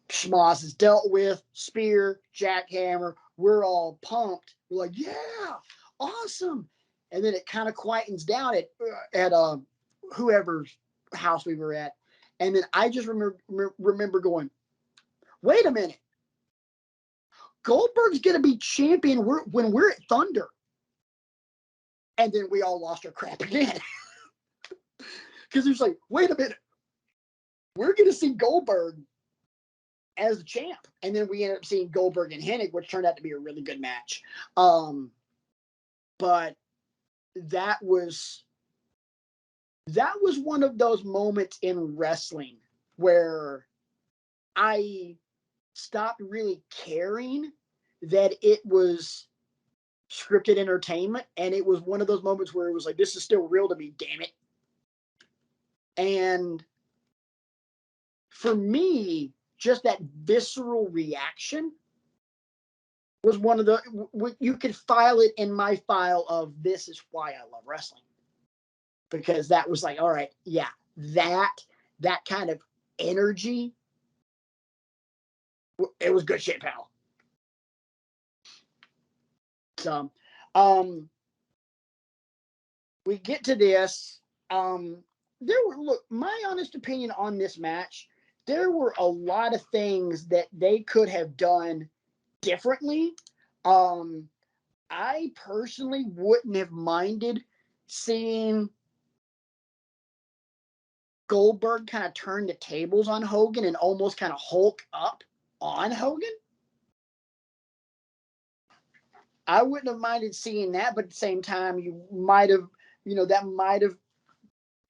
Schmoz is dealt with, spear, jackhammer. We're all pumped. We're like, yeah, awesome. and then it kind of quietens down at whoever's house we were at, and then I just remember going, wait a minute, Goldberg's gonna be champion when we're at Thunder, and then we all lost our crap again because it's like, wait a minute, we're gonna see Goldberg as the champ, and then we ended up seeing Goldberg and Hennig, which turned out to be a really good match. But that was one of those moments in wrestling where I stopped really caring that it was scripted entertainment, and it was one of those moments where it was like, this is still real to me, damn it. And for me, just that visceral reaction was one of the, you could file it in my file of this is why I love wrestling. Because that was like, all right, yeah, that kind of energy, it was good shit, pal. So, we get to this. Look, my honest opinion on this match, there were a lot of things that they could have done differently. I personally wouldn't have minded seeing Goldberg kind of turn the tables on Hogan and almost kind of Hulk up on Hogan. I wouldn't have minded seeing that, but at the same time, you might have, that might have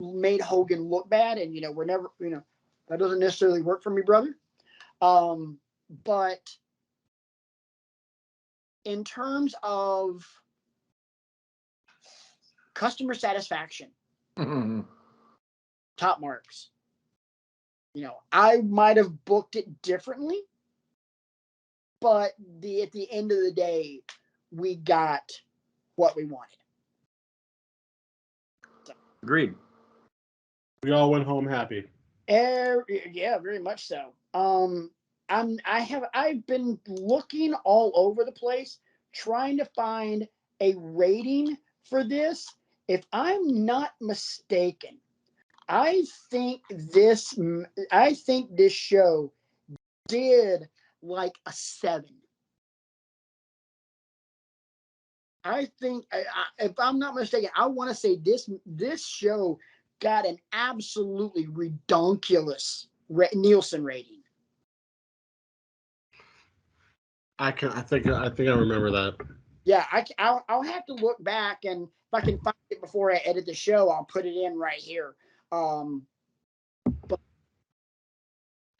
made Hogan look bad, and we're never, that doesn't necessarily work for me, brother. But in terms of customer satisfaction, top marks. I might have booked it differently, but at the end of the day, we got what we wanted. So. Agreed. We all went home happy. Yeah, very much so. I've been looking all over the place trying to find a rating for this. If I'm not mistaken, I think this show did like a 7. I think, if I'm not mistaken, I want to say this show got an absolutely redonkulous Nielsen rating. I think I remember that. Yeah, I'll have to look back, and if I can find it before I edit the show, I'll put it in right here. But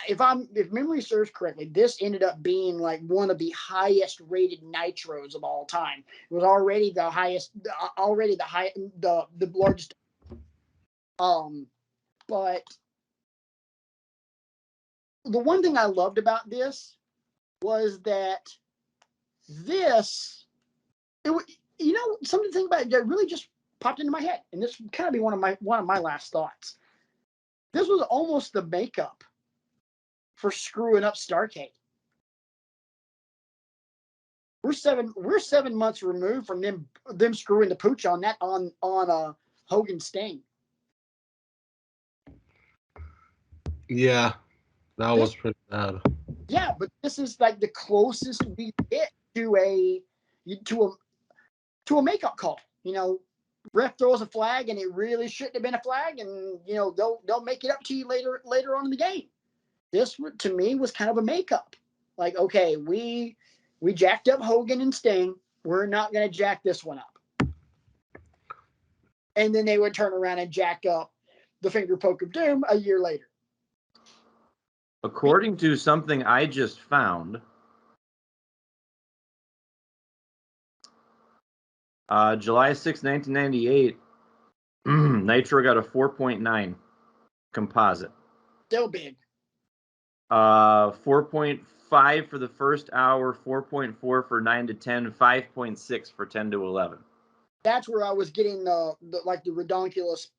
if memory serves correctly, this ended up being like one of the highest rated nitros of all time. It was already the highest, the largest. But the one thing I loved about this was that something to think about that really just popped into my head, and this would kind of be one of my last thoughts. This was almost the makeup for screwing up Starrcade. We're 7 months removed from them screwing the pooch on Hogan Sting. Yeah, that was pretty bad. Yeah, but this is like the closest we get to a makeup call. Ref throws a flag and it really shouldn't have been a flag, and they'll make it up to you later on in the game. This to me was kind of a makeup. Like, okay, we jacked up Hogan and Sting. We're not going to jack this one up. And then they would turn around and jack up the finger poke of doom a year later. According to something I just found, July 6, 1998, Nitro got a 4.9 composite. Still big. 4.5 for the first hour, 4.4 for 9 to 10, 5.6 for 10 to 11. That's where I was getting the redonkulous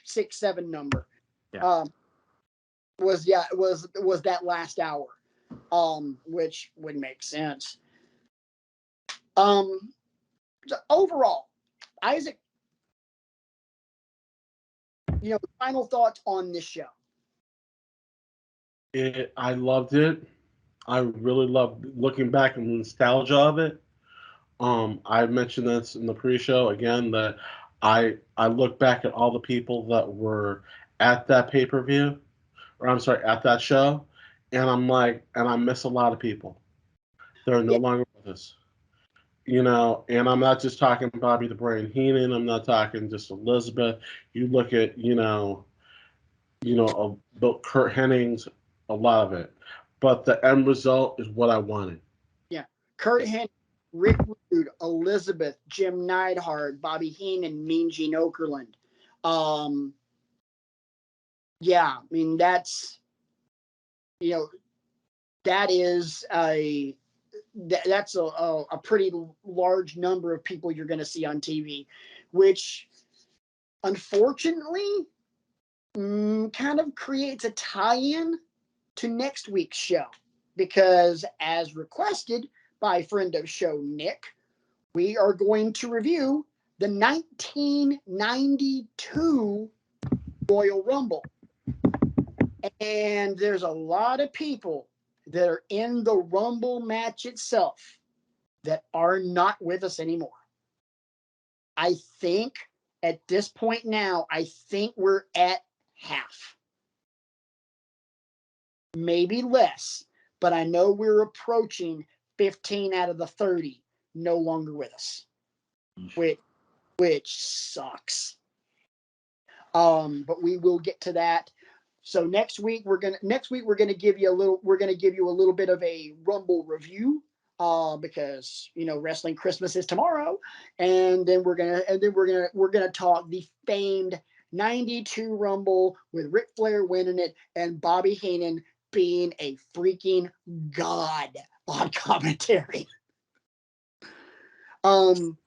6-7 number. Yeah. Was that last hour, which would make sense. So overall, Isaac, final thoughts on this show. I loved it. I really loved looking back and the nostalgia of it. I mentioned this in the pre-show again that I look back at all the people that were at that pay-per-view, or I'm sorry, at that show, and I'm like, and I miss a lot of people. They're no longer with us. And I'm not just talking Bobby the Brain Heenan. I'm not talking just Elizabeth. You look at, Kurt Hennings, a lot of it. But the end result is what I wanted. Yeah. Kurt Hennig, Rick Rude, Elizabeth, Jim Neidhart, Bobby Heenan, Mean Gene Okerlund. Yeah, I mean, that's a pretty large number of people you're going to see on TV, which unfortunately kind of creates a tie-in to next week's show, because as requested by friend of show Nick, we are going to review the 1992 Royal Rumble. And there's a lot of people that are in the Rumble match itself that are not with us anymore. I think at this point now, we're at half. Maybe less, but I know we're approaching 15 out of the 30 no longer with us, which sucks. But we will get to that. So next week we're gonna give you a little bit of a Rumble review, because Wrestling Christmas is tomorrow, and then we're gonna talk the famed 92 Rumble with Ric Flair winning it and Bobby Heenan being a freaking god on commentary. Some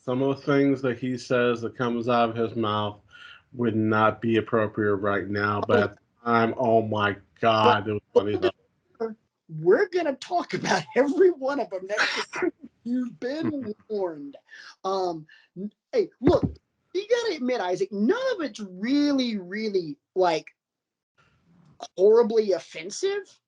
of the things that he says that comes out of his mouth would not be appropriate right now, but at the time, oh my God, it was funny though. We're going to talk about every one of them next week. You've been warned. Hey, look, you got to admit, Isaac, none of it's really, really like horribly offensive.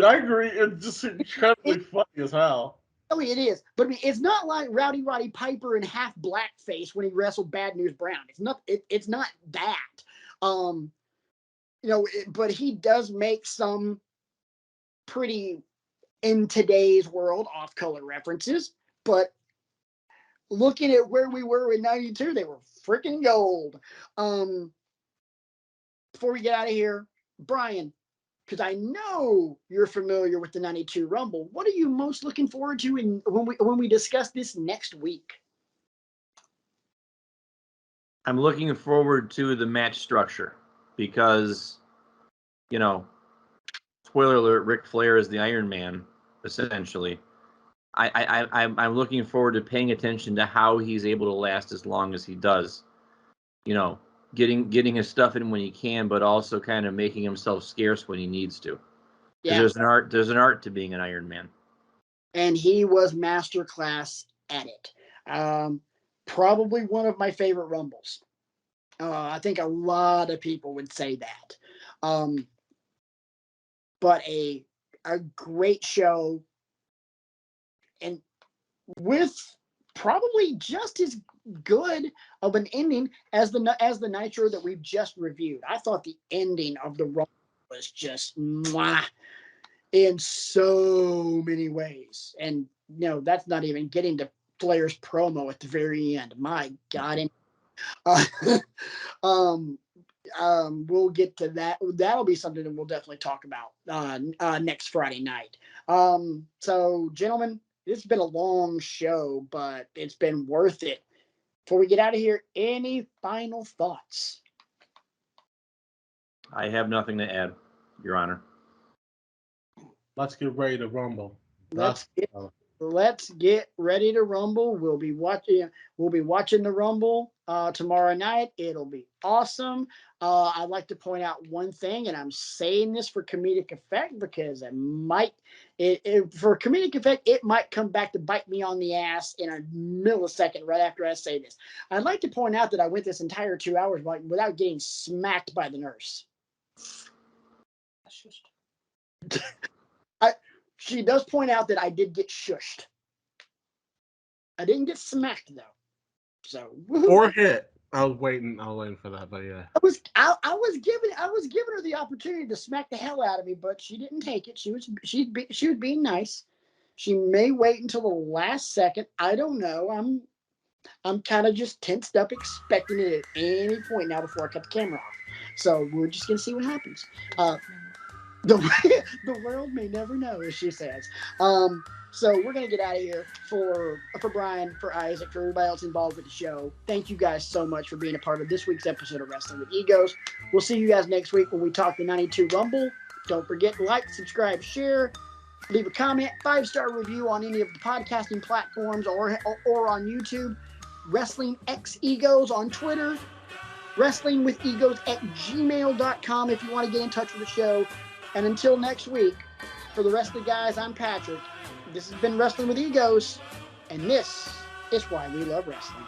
I agree. It's just incredibly funny as hell. Oh, it is. But I mean, it's not like Rowdy Roddy Piper in half blackface when he wrestled Bad News Brown. It's not. It's not that. But he does make some pretty, in today's world, off-color references. But looking at where we were in '92, they were freaking gold. Before we get out of here, Brian, because I know you're familiar with the '92 Rumble, what are you most looking forward to when we discuss this next week? I'm looking forward to the match structure because, spoiler alert, Ric Flair is the Iron Man, essentially. I'm looking forward to paying attention to how he's able to last as long as he does. Getting his stuff in when he can, but also kind of making himself scarce when he needs to. Yeah. There's an art to being an Iron Man. And he was masterclass at it. Probably one of my favorite Rumbles. I think a lot of people would say that. But a great show, and with probably just as good of an ending as the Nitro that we've just reviewed. I thought the ending of the Rumble was just mwah, in so many ways. And that's not even getting to Flair's promo at the very end. My God. We'll get to that. That'll be something that we'll definitely talk about next Friday night. So gentlemen, it's been a long show, but it's been worth it. Before we get out of here, any final thoughts? I have nothing to add, Your Honor. Let's get ready to rumble. Let's get ready to rumble. We'll be watching the Rumble tomorrow night. It'll be awesome. I'd like to point out one thing, and I'm saying this for comedic effect because for comedic effect, it might come back to bite me on the ass in a millisecond right after I say this. I'd like to point out that I went this entire 2 hours without getting smacked by the nurse. She does point out that I did get shushed. I didn't get smacked though. So or hit. I was waiting for that, but yeah. I was giving her the opportunity to smack the hell out of me, but she didn't take it. She was being nice. She may wait until the last second. I don't know. I'm kind of just tensed up, expecting it at any point now before I cut the camera off. So we're just gonna see what happens. The world may never know, as she says. So we're going to get out of here for Brian, for Isaac, for everybody else involved with the show. Thank you guys so much for being a part of this week's episode of Wrestling with Egos. We'll see you guys next week when we talk the 92 Rumble. Don't forget to like, subscribe, share, leave a comment, 5-star review on any of the podcasting platforms or on YouTube. Wrestling X Egos on Twitter. WrestlingWithEgos@gmail.com if you want to get in touch with the show. And until next week, for the rest of the guys, I'm Patrick. This has been Wrestling with Egos, and this is why we love wrestling.